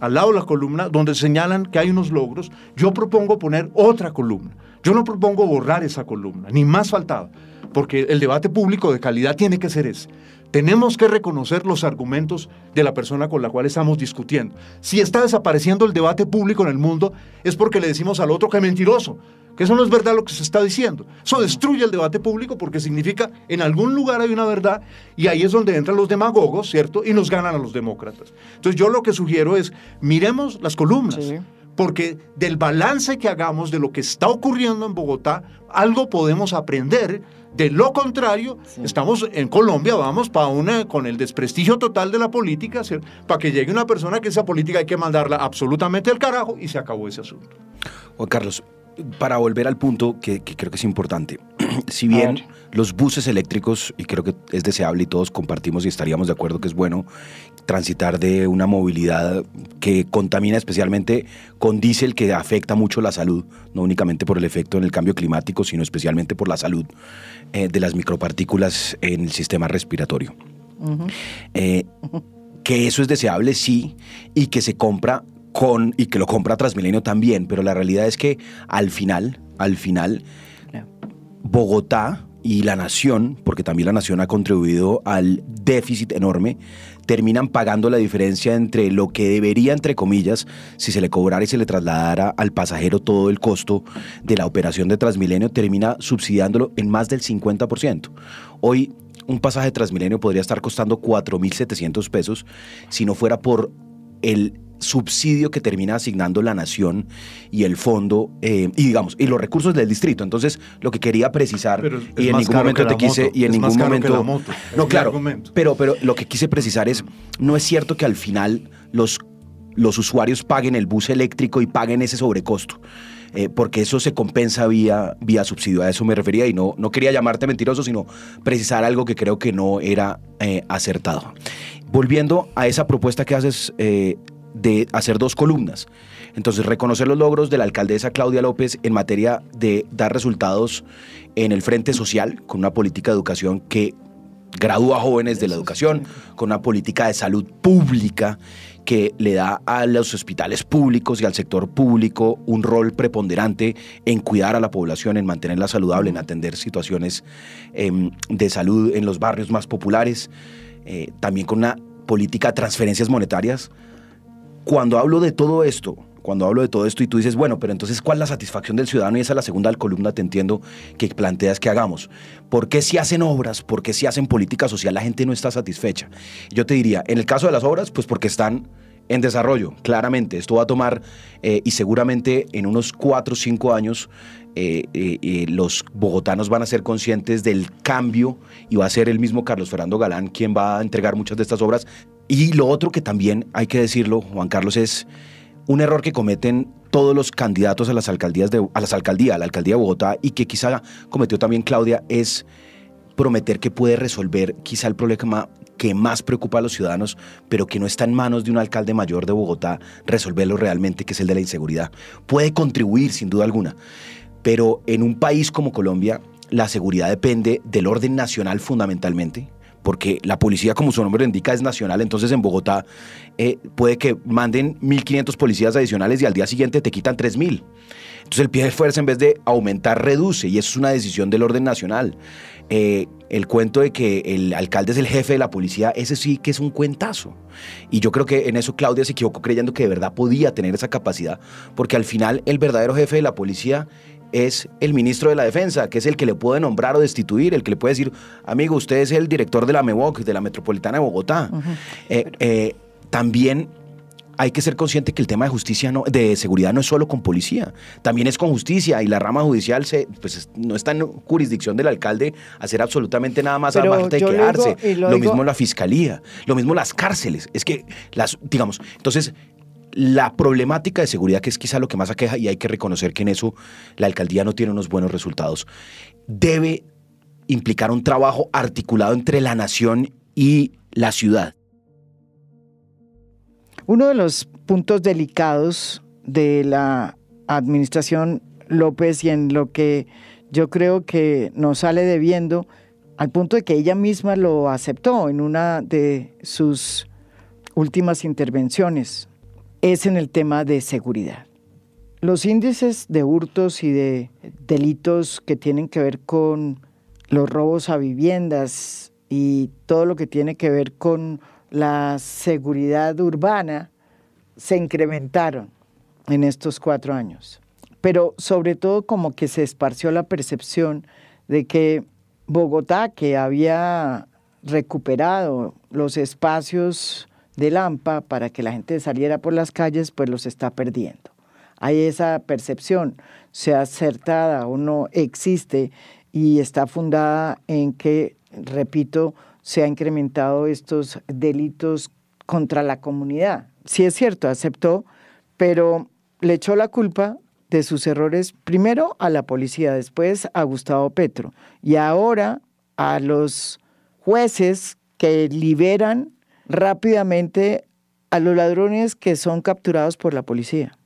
al lado de la columna, donde señalan que hay unos logros, yo propongo poner otra columna. Yo no propongo borrar esa columna, ni más faltaba, porque el debate público de calidad tiene que ser ese. Tenemos que reconocer los argumentos de la persona con la cual estamos discutiendo. Si está desapareciendo el debate público en el mundo, es porque le decimos al otro que es mentiroso, que eso no es verdad lo que se está diciendo. Eso destruye el debate público porque significa en algún lugar hay una verdad y ahí es donde entran los demagogos, ¿cierto? Y nos ganan a los demócratas. Entonces yo lo que sugiero es, miremos las columnas. Sí. Porque del balance que hagamos de lo que está ocurriendo en Bogotá, algo podemos aprender. De lo contrario, sí, estamos en Colombia, vamos con el desprestigio total de la política, ¿cierto? Para que llegue una persona que esa política hay que mandarla absolutamente al carajo y se acabó ese asunto. Juan Carlos, para volver al punto que creo que es importante, si bien los buses eléctricos, y creo que es deseable y todos compartimos y estaríamos de acuerdo que es bueno transitar de una movilidad que contamina especialmente con diésel, que afecta mucho la salud, no únicamente por el efecto en el cambio climático, sino especialmente por la salud de las micropartículas en el sistema respiratorio. Que eso es deseable, sí, y que se compra y que lo compra Transmilenio también, pero la realidad es que al final, Bogotá y la nación, porque también la nación ha contribuido al déficit enorme, terminan pagando la diferencia entre lo que debería, entre comillas, si se le cobrara y se le trasladara al pasajero todo el costo de la operación de Transmilenio, termina subsidiándolo en más del 50%. Hoy un pasaje de Transmilenio podría estar costando 4.700 pesos si no fuera por el subsidio que termina asignando la nación y el fondo y los recursos del distrito. Entonces, lo que quería precisar, y en ningún momento te quise, y en ningún momento, no, claro, pero lo que quise precisar es, no es cierto que al final los usuarios paguen el bus eléctrico y paguen ese sobrecosto. Porque eso se compensa vía subsidio. A eso me refería y no quería llamarte mentiroso, sino precisar algo que creo que no era acertado. Volviendo a esa propuesta que haces de hacer 2 columnas. Entonces, reconocer los logros de la alcaldesa Claudia López en materia de dar resultados en el frente social, con una política de educación que gradúa a jóvenes de la educación, con una política de salud pública que le da a los hospitales públicos y al sector público un rol preponderante en cuidar a la población, en mantenerla saludable, en atender situaciones de salud en los barrios más populares, también con una política de transferencias monetarias. Cuando hablo de todo esto y tú dices, bueno, pero entonces, ¿cuál es la satisfacción del ciudadano? Y esa es la segunda columna, te entiendo, que planteas que hagamos. ¿Por qué si hacen obras, por qué si hacen política social la gente no está satisfecha? Yo te diría, en el caso de las obras, pues porque están en desarrollo, claramente. Esto va a tomar, y seguramente en unos 4 o 5 años, los bogotanos van a ser conscientes del cambio y va a ser el mismo Carlos Fernando Galán quien va a entregar muchas de estas obras. Y lo otro que también hay que decirlo, Juan Carlos, es un error que cometen todos los candidatos a la alcaldía de Bogotá, y que quizá cometió también Claudia, es prometer que puede resolver quizá el problema que más preocupa a los ciudadanos, pero que no está en manos de un alcalde mayor de Bogotá resolverlo realmente, que es el de la inseguridad. Puede contribuir sin duda alguna, pero en un país como Colombia la seguridad depende del orden nacional fundamentalmente, porque la policía, como su nombre lo indica, es nacional. Entonces en Bogotá puede que manden 1.500 policías adicionales y al día siguiente te quitan 3.000. Entonces el pie de fuerza, en vez de aumentar, reduce, y eso es una decisión del orden nacional. El cuento de que el alcalde es el jefe de la policía, ese sí que es un cuentazo. Y yo creo que en eso Claudia se equivocó creyendo que de verdad podía tener esa capacidad, porque al final el verdadero jefe de la policía es el ministro de la Defensa, que es el que le puede nombrar o destituir, el que le puede decir, amigo, usted es el director de la MEBOC, de la Metropolitana de Bogotá. También hay que ser consciente que el tema de seguridad no es solo con policía, también es con justicia, y la rama judicial no está en jurisdicción del alcalde hacer absolutamente nada más aparte de quedarse. Lo mismo la fiscalía, lo mismo las cárceles. Es que, entonces, la problemática de seguridad, que es quizá lo que más aqueja, y hay que reconocer que en eso la alcaldía no tiene unos buenos resultados, debe implicar un trabajo articulado entre la nación y la ciudad. Uno de los puntos delicados de la administración López, y en lo que yo creo que nos sale debiendo, al punto de que ella misma lo aceptó en una de sus últimas intervenciones es en el tema de seguridad. Los índices de hurtos y de delitos que tienen que ver con los robos a viviendas y todo lo que tiene que ver con la seguridad urbana se incrementaron en estos 4 años. Pero sobre todo como que se esparció la percepción de que Bogotá, que había recuperado los espacios del AMPA para que la gente saliera por las calles, pues los está perdiendo. Hay esa percepción, sea acertada o no, existe y está fundada en que, repito, se han incrementado estos delitos contra la comunidad. Sí es cierto, aceptó, pero le echó la culpa de sus errores primero a la policía, después a Gustavo Petro y ahora a los jueces que liberan rápidamente a los ladrones que son capturados por la policía.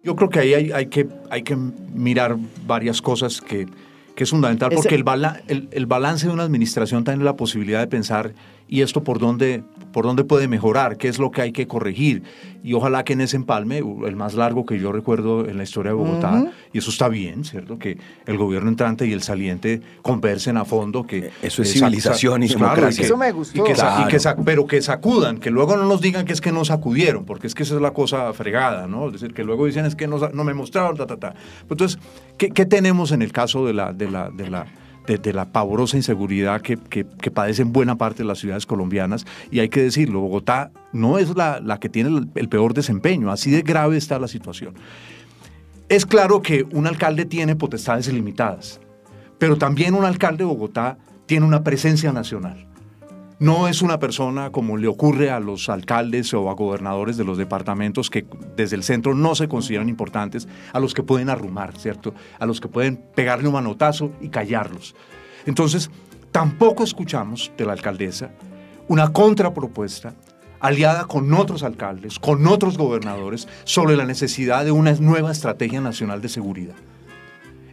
Yo creo que ahí hay que mirar varias cosas que es fundamental, porque el balance de una administración tiene la posibilidad de pensar, ¿y esto por dónde puede mejorar? ¿Qué es lo que hay que corregir? Y ojalá que en ese empalme, el más largo que yo recuerdo en la historia de Bogotá, y eso está bien, ¿cierto? Que el gobierno entrante y el saliente conversen a fondo. Que eso es civilización y democracia. Eso me gustó. Pero que sacudan, que luego no nos digan que es que no sacudieron, porque es que esa es la cosa fregada, ¿no? Es decir, que luego dicen es que no me mostraron, Entonces, ¿qué tenemos en el caso de la pavorosa inseguridad que padecen buena parte de las ciudades colombianas? Y hay que decirlo, Bogotá no es la que tiene el peor desempeño, así de grave está la situación. Es claro que un alcalde tiene potestades ilimitadas, pero también un alcalde de Bogotá tiene una presencia nacional. No es una persona como le ocurre a los alcaldes o a gobernadores de los departamentos que desde el centro no se consideran importantes, a los que pueden arrumar, ¿cierto? A los que pueden pegarle un manotazo y callarlos. Entonces, tampoco escuchamos de la alcaldesa una contrapropuesta aliada con otros alcaldes, con otros gobernadores, sobre la necesidad de una nueva estrategia nacional de seguridad.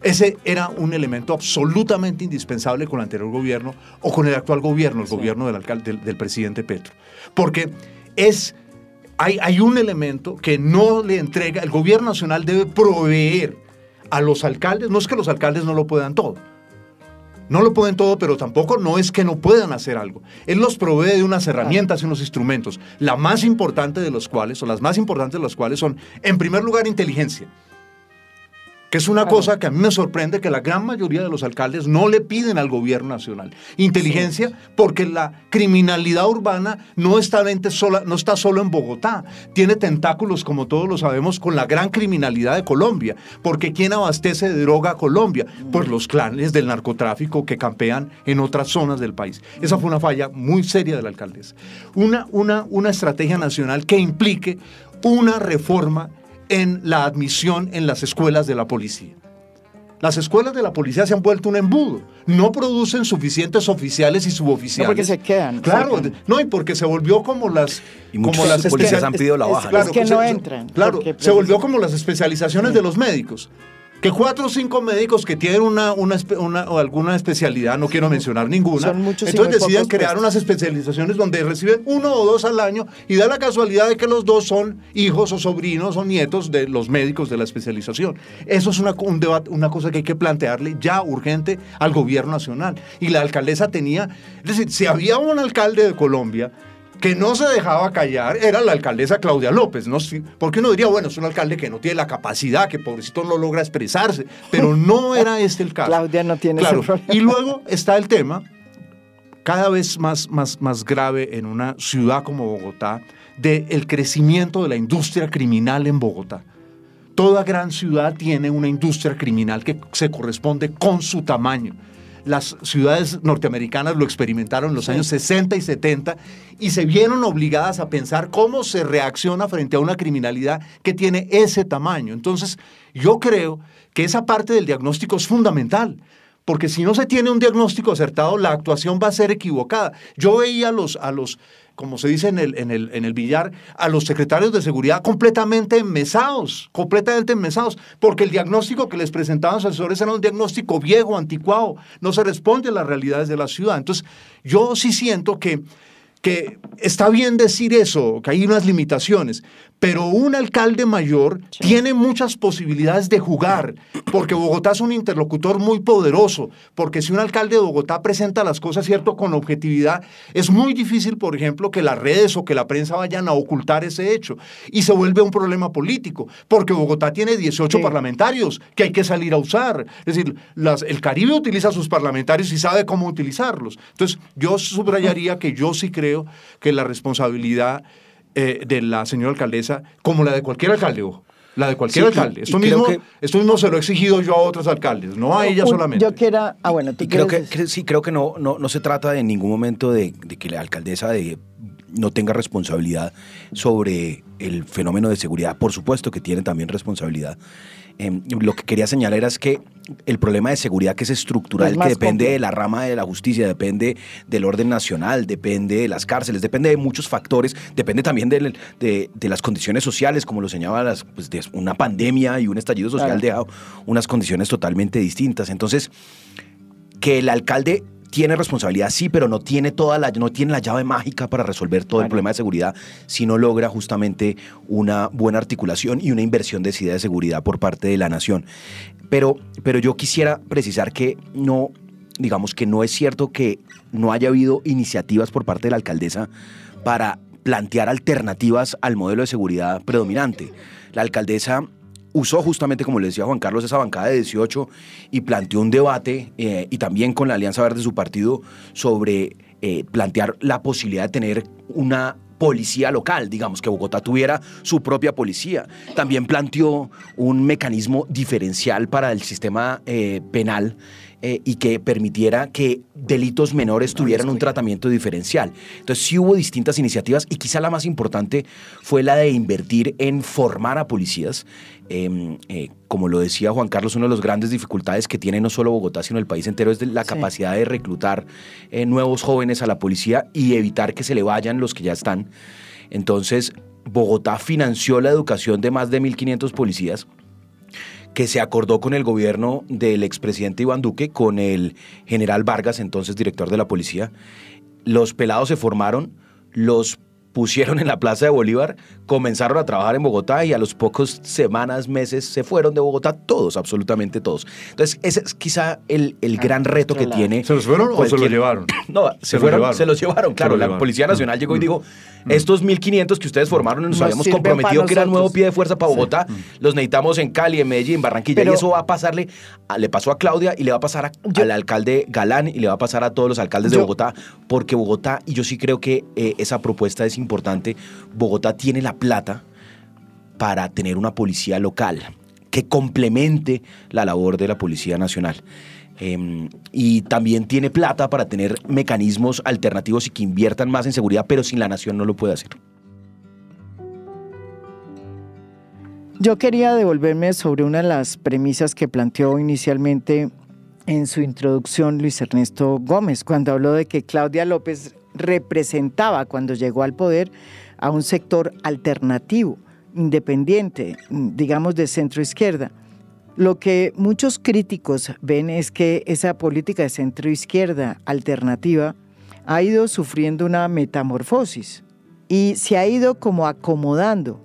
Ese era un elemento absolutamente indispensable con el anterior gobierno o con el actual gobierno, el gobierno del presidente Petro. Porque hay un elemento que no le entrega, el gobierno nacional debe proveer a los alcaldes, no es que los alcaldes no lo puedan todo, pero tampoco no es que no puedan hacer algo. Él los provee de unas herramientas y unos instrumentos, las más importantes de los cuales son, en primer lugar, inteligencia. Que es una cosa que a mí me sorprende que la gran mayoría de los alcaldes no le piden al gobierno nacional. Inteligencia, sí, porque la criminalidad urbana no está solo en Bogotá. Tiene tentáculos, como todos lo sabemos, con la gran criminalidad de Colombia. Porque ¿quién abastece de droga a Colombia? Pues los clanes del narcotráfico que campean en otras zonas del país. Esa fue una falla muy seria de la alcaldesa. Una estrategia nacional que implique una reforma en la admisión en las escuelas de la policía. Las escuelas de la policía se han vuelto un embudo. No producen suficientes oficiales y suboficiales. No, porque se quedan. Claro, no, y porque se volvió como las... Y muchos policías han pedido la baja. Claro, es que no entran. Claro, se volvió como las especializaciones de los médicos. Que 4 o 5 médicos que tienen alguna especialidad, no quiero mencionar ninguna, entonces deciden crear unas especializaciones donde reciben 1 o 2 al año y da la casualidad de que los 2 son hijos o sobrinos o nietos de los médicos de la especialización. Eso es un debate, una cosa que hay que plantearle ya urgente al gobierno nacional. Y la alcaldesa tenía, es decir, si había un alcalde de Colombia que no se dejaba callar, era la alcaldesa Claudia López, ¿no? Porque uno diría, bueno, es un alcalde que no tiene la capacidad, que pobrecito no logra expresarse, pero no era este el caso. Claudia no tiene ese problema. Y luego está el tema, cada vez más grave en una ciudad como Bogotá, del crecimiento de la industria criminal en Bogotá. Toda gran ciudad tiene una industria criminal que se corresponde con su tamaño. Las ciudades norteamericanas lo experimentaron en los años 60 y 70 y se vieron obligadas a pensar cómo se reacciona frente a una criminalidad que tiene ese tamaño. Entonces, yo creo que esa parte del diagnóstico es fundamental, porque si no se tiene un diagnóstico acertado, la actuación va a ser equivocada. Yo veía a los como se dice en el billar, a los secretarios de seguridad completamente enmesados, porque el diagnóstico que les presentaban los asesores era un diagnóstico viejo, anticuado, no se responde a las realidades de la ciudad. Entonces, yo sí siento que que está bien decir eso, que hay unas limitaciones, pero un alcalde mayor tiene muchas posibilidades de jugar, porque Bogotá es un interlocutor muy poderoso, porque si un alcalde de Bogotá presenta las cosas, cierto, con objetividad, es muy difícil, por ejemplo, que las redes o que la prensa vayan a ocultar ese hecho, y se vuelve un problema político, porque Bogotá tiene 18 parlamentarios que hay que salir a usar, es decir, el Caribe utiliza sus parlamentarios y sabe cómo utilizarlos. Entonces, yo subrayaría que yo sí creo que la responsabilidad de la señora alcaldesa, como la de cualquier alcalde, ojo, la de cualquier alcalde. Esto mismo se lo he exigido yo a otros alcaldes, no a ella solamente. Yo quiera, bueno, tú creo que no se trata en ningún momento de que la alcaldesa no tenga responsabilidad sobre el fenómeno de seguridad. Por supuesto que tiene también responsabilidad. Lo que quería señalar es que el problema de seguridad, que es estructural, que depende de la rama de la justicia, depende del orden nacional, depende de las cárceles, depende de muchos factores, depende también de las condiciones sociales, como lo señalaba, de una pandemia y un estallido social dejado unas condiciones totalmente distintas. Entonces, que el alcalde tiene responsabilidad, sí, pero no tiene la llave mágica para resolver todo el problema de seguridad si no logra justamente una buena articulación y una inversión decidida de seguridad por parte de la nación. Pero yo quisiera precisar que digamos que no es cierto que no haya habido iniciativas por parte de la alcaldesa para plantear alternativas al modelo de seguridad predominante. La alcaldesa usó justamente, como le decía Juan Carlos, esa bancada de 18 y planteó un debate, y también con la Alianza Verde de su partido, sobre plantear la posibilidad de tener una policía local, digamos, que Bogotá tuviera su propia policía. También planteó un mecanismo diferencial para el sistema penal, y que permitiera que delitos menores tuvieran un tratamiento diferencial. Entonces sí hubo distintas iniciativas, y quizá la más importante fue la de invertir en formar a policías. Como lo decía Juan Carlos, una de las grandes dificultades que tiene no solo Bogotá, sino el país entero, es la capacidad de reclutar nuevos jóvenes a la policía y evitar que se le vayan los que ya están. Entonces, Bogotá financió la educación de más de 1.500 policías, que se acordó con el gobierno del expresidente Iván Duque, con el general Vargas, entonces director de la policía. Los pelados se formaron, los pusieron en la Plaza de Bolívar, comenzaron a trabajar en Bogotá y a los pocos semanas, meses, se fueron de Bogotá todos, absolutamente todos. Entonces, ese es quizá el gran reto que tiene. ¿Se los fueron o se los llevaron? No, se los llevaron, claro. La Policía Nacional llegó y dijo, estos 1.500 que ustedes formaron, nos habíamos comprometido que era el nuevo pie de fuerza para Bogotá, los necesitamos en Cali, en Medellín, en Barranquilla, y eso va a pasarle, le pasó a Claudia y le va a pasar al alcalde Galán y le va a pasar a todos los alcaldes de Bogotá, porque Bogotá, y yo sí creo que esa propuesta es importante, Bogotá tiene la plata para tener una policía local que complemente la labor de la Policía Nacional. Y también tiene plata para tener mecanismos alternativos y que inviertan más en seguridad, pero sin la nación no lo puede hacer. Yo quería devolverme sobre una de las premisas que planteó inicialmente en su introducción Luis Ernesto Gómez, cuando habló de que Claudia López representaba, cuando llegó al poder, a un sector alternativo, independiente, digamos de centro izquierda. Lo que muchos críticos ven es que esa política de centro izquierda alternativa ha ido sufriendo una metamorfosis y se ha ido como acomodando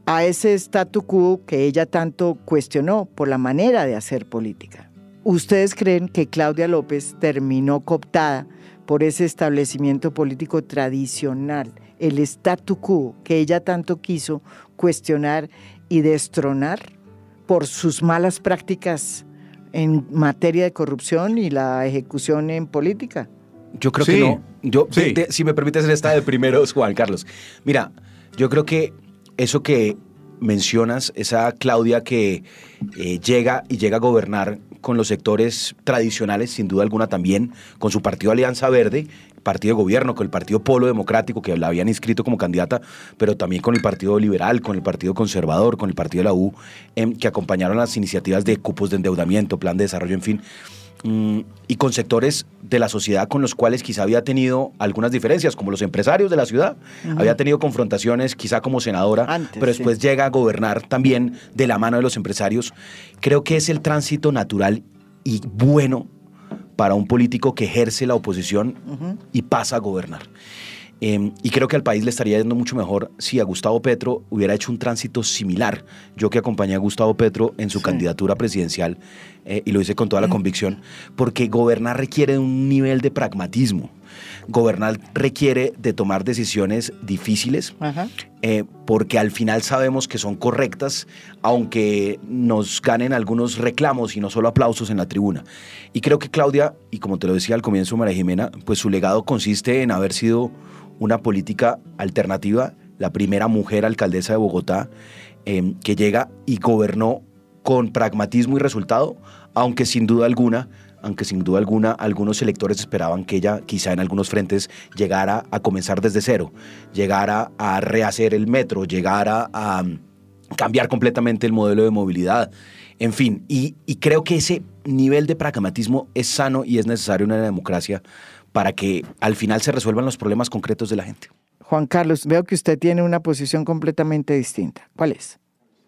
a ese statu quo que ella tanto cuestionó por la manera de hacer política. ¿Ustedes creen que Claudia López terminó cooptada por ese establecimiento político tradicional, el statu quo que ella tanto quiso cuestionar y destronar por sus malas prácticas en materia de corrupción y la ejecución en política? Yo creo que no. Si me permites hacer esta de primeros, Juan Carlos. Mira, yo creo que eso que mencionas, esa Claudia que llega a gobernar con los sectores tradicionales, sin duda alguna también, con su partido Alianza Verde, partido de gobierno, con el partido Polo Democrático, que la habían inscrito como candidata, pero también con el Partido Liberal, con el Partido Conservador, con el Partido de la U, que acompañaron las iniciativas de cupos de endeudamiento, plan de desarrollo, en fin, y con sectores de la sociedad con los cuales quizá había tenido algunas diferencias, como los empresarios de la ciudad, había tenido confrontaciones quizá como senadora, pero después llega a gobernar también de la mano de los empresarios. Creo que es el tránsito natural y bueno para un político que ejerce la oposición y pasa a gobernar. Y creo que al país le estaría yendo mucho mejor si a Gustavo Petro hubiera hecho un tránsito similar. Yo que acompañé a Gustavo Petro en su candidatura presidencial, y lo hice con toda la convicción, porque gobernar requiere de un nivel de pragmatismo. Gobernar requiere de tomar decisiones difíciles, porque al final sabemos que son correctas, aunque nos ganen algunos reclamos y no solo aplausos en la tribuna. Y creo que Claudia, y como te lo decía al comienzo María Jimena, pues su legado consiste en haber sido una política alternativa, la primera mujer alcaldesa de Bogotá, que llega y gobernó con pragmatismo y resultado, aunque sin duda alguna algunos electores esperaban que ella quizá en algunos frentes llegara a comenzar desde cero, llegara a rehacer el metro, llegara a cambiar completamente el modelo de movilidad, en fin, y creo que ese nivel de pragmatismo es sano y es necesario en una democracia para que al final se resuelvan los problemas concretos de la gente. Juan Carlos, veo que usted tiene una posición completamente distinta. ¿Cuál es?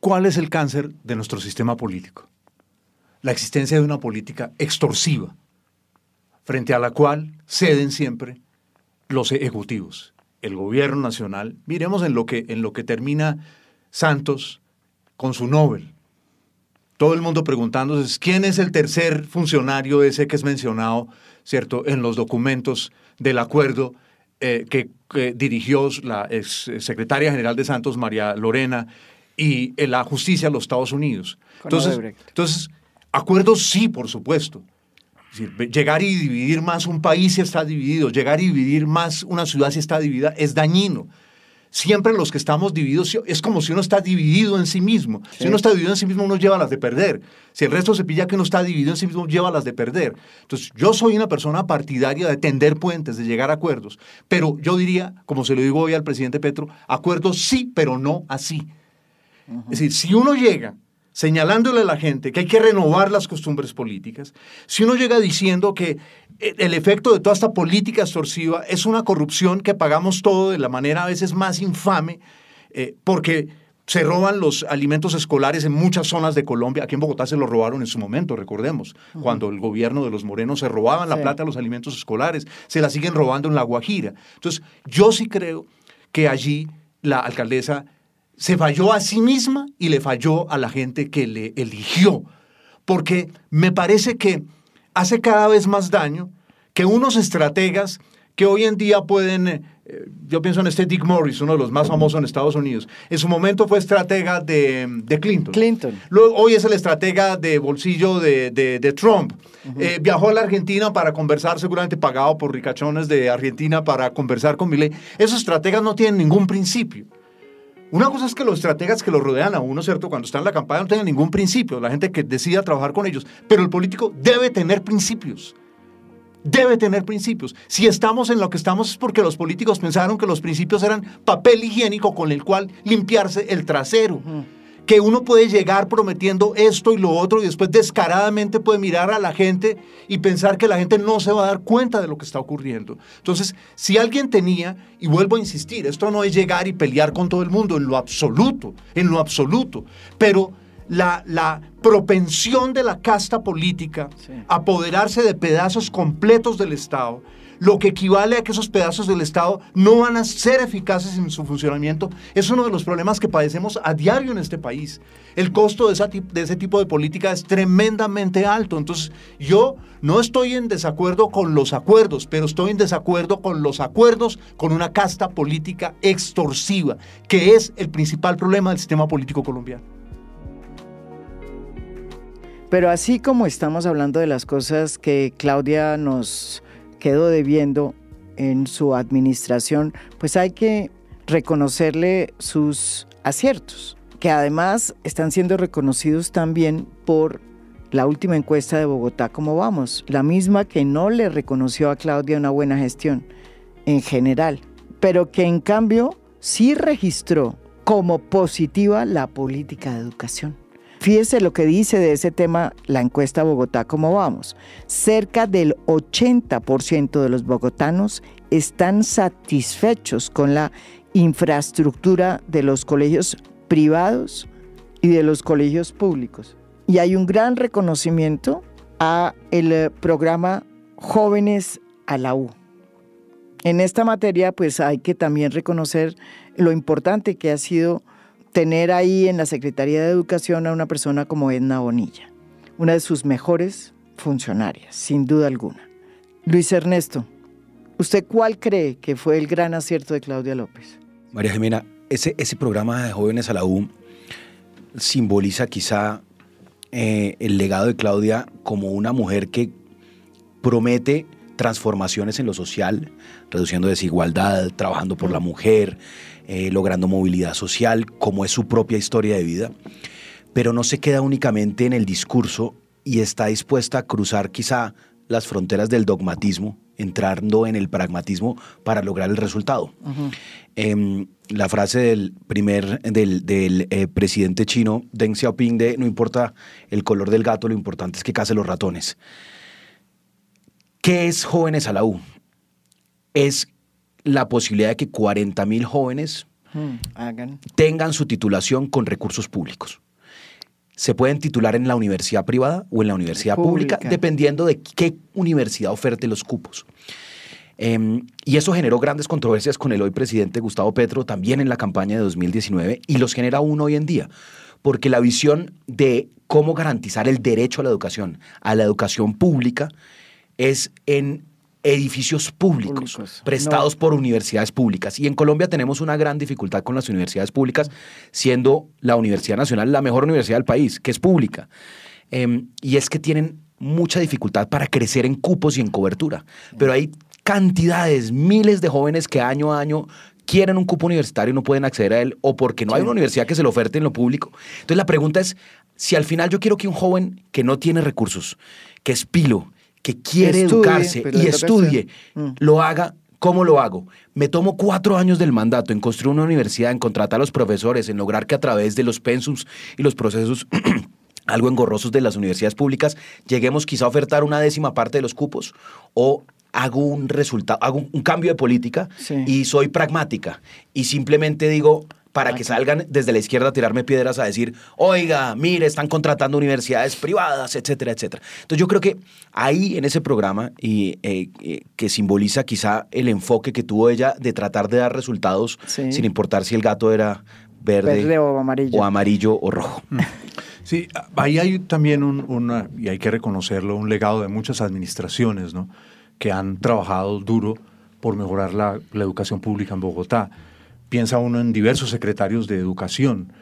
¿Cuál es el cáncer de nuestro sistema político? La existencia de una política extorsiva, frente a la cual ceden siempre los ejecutivos, el gobierno nacional. Miremos en lo que termina Santos con su Nobel. Todo el mundo preguntándose quién es el tercer funcionario ese que es mencionado, ¿cierto?, en los documentos del acuerdo que dirigió la exsecretaria general de Santos, María Lorena, y la justicia de los Estados Unidos. Entonces, acuerdos sí, por supuesto. Es decir, llegar y dividir más un país si está dividido, llegar y dividir más una ciudad si está dividida, es dañino. Siempre los que estamos divididos, es como si uno está dividido en sí mismo. Sí. Si uno está dividido en sí mismo, uno lleva las de perder. Si el resto se pilla que uno está dividido en sí mismo, lleva las de perder. Entonces, yo soy una persona partidaria de tender puentes, de llegar a acuerdos. Pero yo diría, como se lo digo hoy al presidente Petro, acuerdos sí, pero no así. Es decir, si uno llega señalándole a la gente que hay que renovar las costumbres políticas, si uno llega diciendo que el efecto de toda esta política extorsiva es una corrupción que pagamos todo de la manera a veces más infame, porque se roban los alimentos escolares en muchas zonas de Colombia. Aquí en Bogotá se los robaron en su momento, recordemos, cuando el gobierno de los Morenos se robaban la plata de los alimentos escolares, se la siguen robando en La Guajira. Entonces, yo sí creo que allí la alcaldesa se falló a sí misma y le falló a la gente que le eligió, porque me parece que hace cada vez más daño que unos estrategas que hoy en día pueden, yo pienso en Dick Morris, uno de los más famosos en Estados Unidos, en su momento fue estratega de Clinton. Luego, hoy es el estratega de bolsillo de Trump. Viajó a la Argentina para conversar, seguramente pagado por ricachones de Argentina para conversar con Milei. Esos estrategas no tienen ningún principio. Una cosa es que los estrategas que lo rodean a uno, ¿cierto?, cuando está en la campaña no tengan ningún principio, la gente que decida trabajar con ellos, pero el político debe tener principios. Debe tener principios. Si estamos en lo que estamos es porque los políticos pensaron que los principios eran papel higiénico con el cual limpiarse el trasero. Que uno puede llegar prometiendo esto y lo otro y después descaradamente puede mirar a la gente y pensar que la gente no se va a dar cuenta de lo que está ocurriendo. Entonces, si alguien tenía, y vuelvo a insistir, esto no es llegar y pelear con todo el mundo en lo absoluto, pero la propensión de la casta política a apoderarse de pedazos completos del Estado, lo que equivale a que esos pedazos del Estado no van a ser eficaces en su funcionamiento, es uno de los problemas que padecemos a diario en este país. El costo de ese tipo de política es tremendamente alto. Entonces, yo no estoy en desacuerdo con los acuerdos, pero estoy en desacuerdo con los acuerdos con una casta política extorsiva, que es el principal problema del sistema político colombiano. Pero así como estamos hablando de las cosas que Claudia nos quedó debiendo en su administración, pues hay que reconocerle sus aciertos, que además están siendo reconocidos también por la última encuesta de Bogotá, ¿cómo vamos? La misma que no le reconoció a Claudia una buena gestión en general, pero que en cambio sí registró como positiva la política de educación. Fíjese lo que dice de ese tema la encuesta Bogotá, ¿cómo vamos? Cerca del 80% de los bogotanos están satisfechos con la infraestructura de los colegios privados y de los colegios públicos. Y hay un gran reconocimiento a el programa Jóvenes a la U. En esta materia, pues hay que también reconocer lo importante que ha sido tener ahí en la Secretaría de Educación a una persona como Edna Bonilla, una de sus mejores funcionarias, sin duda alguna. Luis Ernesto, ¿usted cuál cree que fue el gran acierto de Claudia López? María Jimena, ese programa de Jóvenes a la U simboliza quizá el legado de Claudia como una mujer que promete transformaciones en lo social, reduciendo desigualdad, trabajando por la mujer, logrando movilidad social, como es su propia historia de vida, pero no se queda únicamente en el discurso y está dispuesta a cruzar quizá las fronteras del dogmatismo, entrando en el pragmatismo para lograr el resultado. La frase del presidente chino, Deng Xiaoping, de no importa el color del gato, lo importante es que case los ratones. ¿Qué es Jóvenes a la U? Es la posibilidad de que 40.000 jóvenes tengan su titulación con recursos públicos. Se pueden titular en la universidad privada o en la universidad pública, dependiendo de qué universidad oferte los cupos. Y eso generó grandes controversias con el hoy presidente Gustavo Petro, también en la campaña de 2019, y los genera aún hoy en día, porque la visión de cómo garantizar el derecho a la educación pública, es en edificios públicos prestados por universidades públicas. Y en Colombia tenemos una gran dificultad con las universidades públicas, siendo la Universidad Nacional la mejor universidad del país, que es pública. Y es que tienen mucha dificultad para crecer en cupos y en cobertura. Pero hay cantidades, miles de jóvenes que año a año quieren un cupo universitario y no pueden acceder a él, o porque no hay una universidad que se lo oferte en lo público. Entonces la pregunta es, si al final yo quiero que un joven que no tiene recursos, que es pilo, que quiere educarse y estudie, lo haga, ¿cómo lo hago? Me tomo 4 años del mandato en construir una universidad, en contratar a los profesores, en lograr que a través de los pensums y los procesos algo engorrosos de las universidades públicas lleguemos quizá a ofertar una 10ª parte de los cupos, o hago un cambio de política y soy pragmática y simplemente digo, para que salgan desde la izquierda a tirarme piedras a decir, oiga, mire, están contratando universidades privadas, etcétera, etcétera. Entonces yo creo que ahí en ese programa, que simboliza quizá el enfoque que tuvo ella de tratar de dar resultados sin importar si el gato era verde o amarillo o rojo. Sí, ahí hay también y hay que reconocerlo, un legado de muchas administraciones, ¿no?, que han trabajado duro por mejorar la educación pública en Bogotá. Piensa uno en diversos secretarios de educación,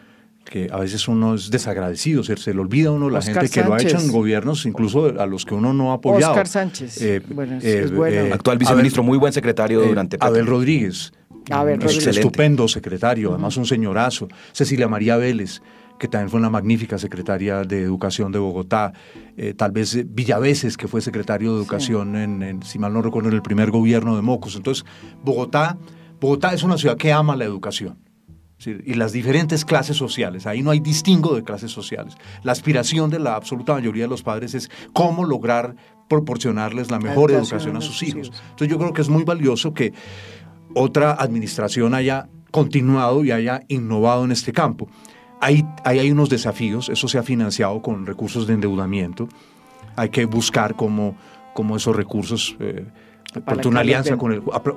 que a veces uno es desagradecido, se le olvida a uno la gente que lo ha hecho en gobiernos, incluso a los que uno no ha apoyado. Oscar Sánchez, es bueno. Actual viceministro, muy buen secretario durante Petro. Abel Rodríguez, estupendo secretario, además un señorazo. Cecilia María Vélez, que también fue una magnífica secretaria de Educación de Bogotá. Tal vez Villaveses, que fue secretario de Educación, si mal no recuerdo, en el primer gobierno de Mocos. Entonces, Bogotá es una ciudad que ama la educación, ¿sí?, y las diferentes clases sociales. Ahí no hay distingo de clases sociales. La aspiración de la absoluta mayoría de los padres es cómo lograr proporcionarles la mejor educación a sus hijos. Entonces yo creo que es muy valioso que otra administración haya continuado y haya innovado en este campo. Ahí hay unos desafíos, eso se ha financiado con recursos de endeudamiento. Hay que buscar cómo esos recursos... una alianza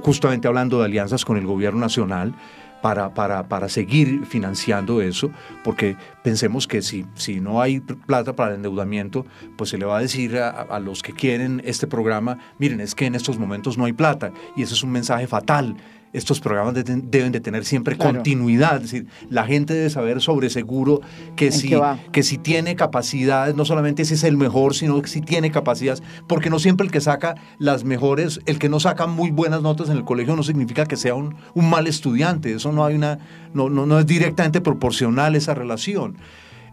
justamente hablando de alianzas con el gobierno nacional para seguir financiando eso, porque pensemos que si no hay plata para el endeudamiento, pues se le va a decir a los que quieren este programa, miren, es que en estos momentos no hay plata, y ese es un mensaje fatal. Estos programas deben de tener siempre continuidad, es decir, la gente debe saber sobre seguro que si tiene capacidades, no solamente si es el mejor, sino que si tiene capacidades, porque no siempre el que saca las mejores, el que no saca muy buenas notas en el colegio no significa que sea un mal estudiante, eso no es directamente proporcional esa relación.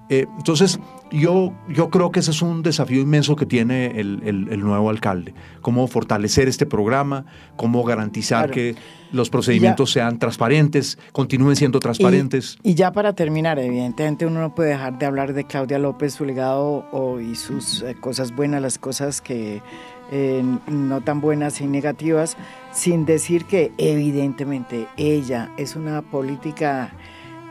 Entonces, yo creo que ese es un desafío inmenso que tiene el nuevo alcalde, cómo fortalecer este programa, cómo garantizar que los procedimientos sean transparentes, continúen siendo transparentes. Y ya para terminar, evidentemente uno no puede dejar de hablar de Claudia López, su legado y sus cosas buenas, las cosas que no tan buenas y negativas, sin decir que evidentemente ella es una política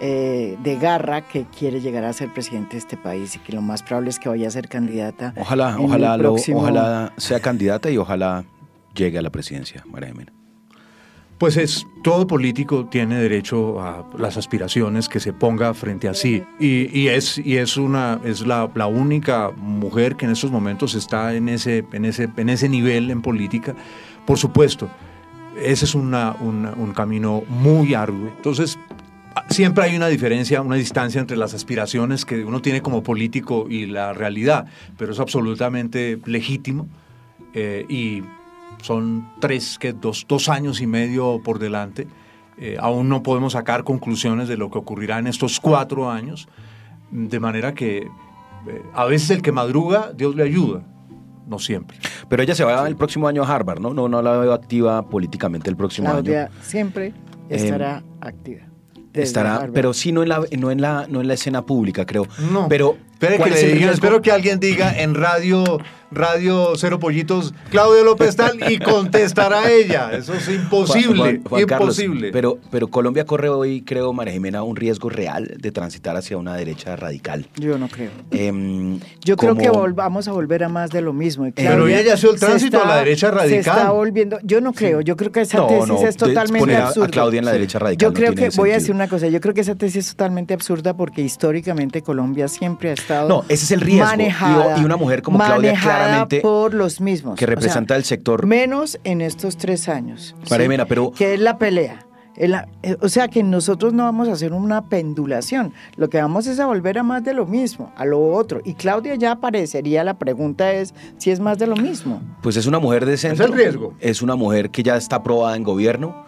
de garra que quiere llegar a ser presidente de este país y que lo más probable es que vaya a ser candidata. Ojalá sea candidata y ojalá llegue a la presidencia, María Jimena. Pues todo político tiene derecho a las aspiraciones que se ponga frente a sí, y es la única mujer que en estos momentos está en ese nivel en política. Por supuesto, ese es un camino muy arduo. Entonces, siempre hay una diferencia, una distancia entre las aspiraciones que uno tiene como político y la realidad, pero es absolutamente legítimo, y son 2 años y medio por delante. Aún no podemos sacar conclusiones de lo que ocurrirá en estos 4 años, de manera que a veces el que madruga, Dios le ayuda, no siempre. Pero ella se va el próximo año a Harvard, ¿no? No la veo activa políticamente el próximo año. Claudia siempre estará activa. Estará, pero sí no en la escena pública, creo. No. Pero espero que alguien diga en Radio Cero Pollitos, Claudia López tal, y contestará ella. Eso es imposible. Juan imposible. Carlos, pero Colombia corre hoy, creo, María Jimena, un riesgo real de transitar hacia una derecha radical. Yo no creo. Yo creo que vamos a volver a más de lo mismo. Pero ella ya hizo el tránsito a la derecha radical. Se está volviendo. Yo no creo. Yo creo que esa tesis es totalmente absurda. A Claudia en la derecha radical. Yo creo que voy a decir una cosa. Yo creo que esa tesis es totalmente absurda porque históricamente Colombia siempre ha estado. No, ese es el riesgo. Manejada, y una mujer como Claudia claramente por los mismos. Que representa el sector. Menos en estos 3 años. María Jimena, pero. Que es la pelea. O sea que nosotros no vamos a hacer una pendulación, lo que vamos es a volver a más de lo mismo, a lo otro. Y Claudia ya aparecería, la pregunta es si es más de lo mismo. Pues es una mujer de centro. Es el riesgo. Es una mujer que ya está aprobada en gobierno.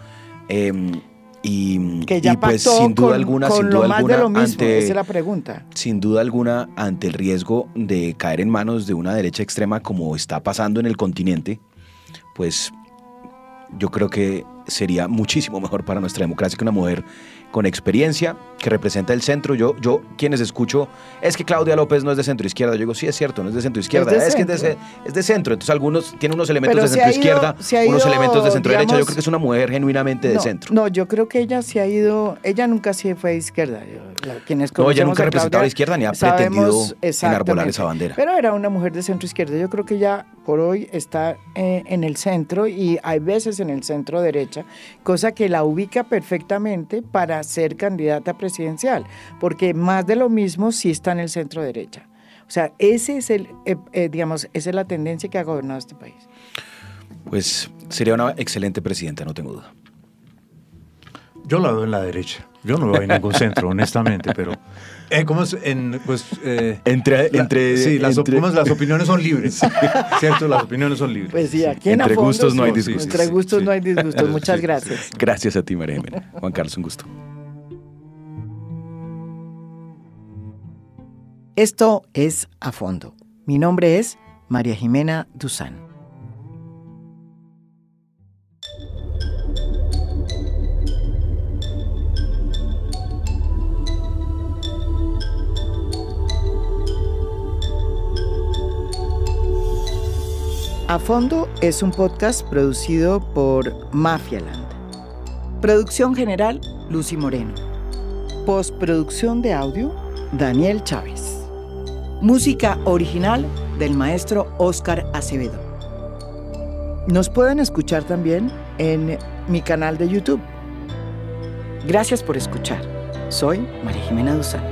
Que ya pues pactó sin duda alguna, más de lo mismo, esa es la pregunta. Sin duda alguna, ante el riesgo de caer en manos de una derecha extrema como está pasando en el continente, pues yo creo que sería muchísimo mejor para nuestra democracia que una mujer con experiencia, que representa el centro. Yo quienes escucho, es que Claudia López no es de centro izquierda. Yo digo, sí, es cierto, no es de centro izquierda, es de centro. Entonces algunos tienen unos elementos de centro izquierda, unos elementos de centro derecha. Yo creo que es una mujer genuinamente de centro. No, yo creo que ella se ha ido, ella nunca sí fue de izquierda. No, ella nunca representaba la izquierda ni ha pretendido enarbolar esa bandera. Pero era una mujer de centro izquierda. Yo creo que ella por hoy está en el centro y hay veces en el centro derecha, cosa que la ubica perfectamente para ser candidata presidencial, porque más de lo mismo sí está en el centro derecha. O sea, ese es esa es la tendencia que ha gobernado este país. Pues sería una excelente presidenta, no tengo duda. Yo la veo en la derecha. Yo no veo en ningún centro, honestamente, pero ¿cómo es? Las opiniones son libres, ¿cierto? Las opiniones son libres. Pues sí, aquí entre gustos no hay disgustos. Entre gustos no hay disgustos. Muchas gracias. Gracias a ti, María Jimena. Juan Carlos, un gusto. Esto es A Fondo. Mi nombre es María Jimena Duzán. A Fondo es un podcast producido por Mafialand. Producción general, Lucy Moreno. Postproducción de audio, Daniel Chávez. Música original del maestro Óscar Acevedo. Nos pueden escuchar también en mi canal de YouTube. Gracias por escuchar. Soy María Jimena Duzán.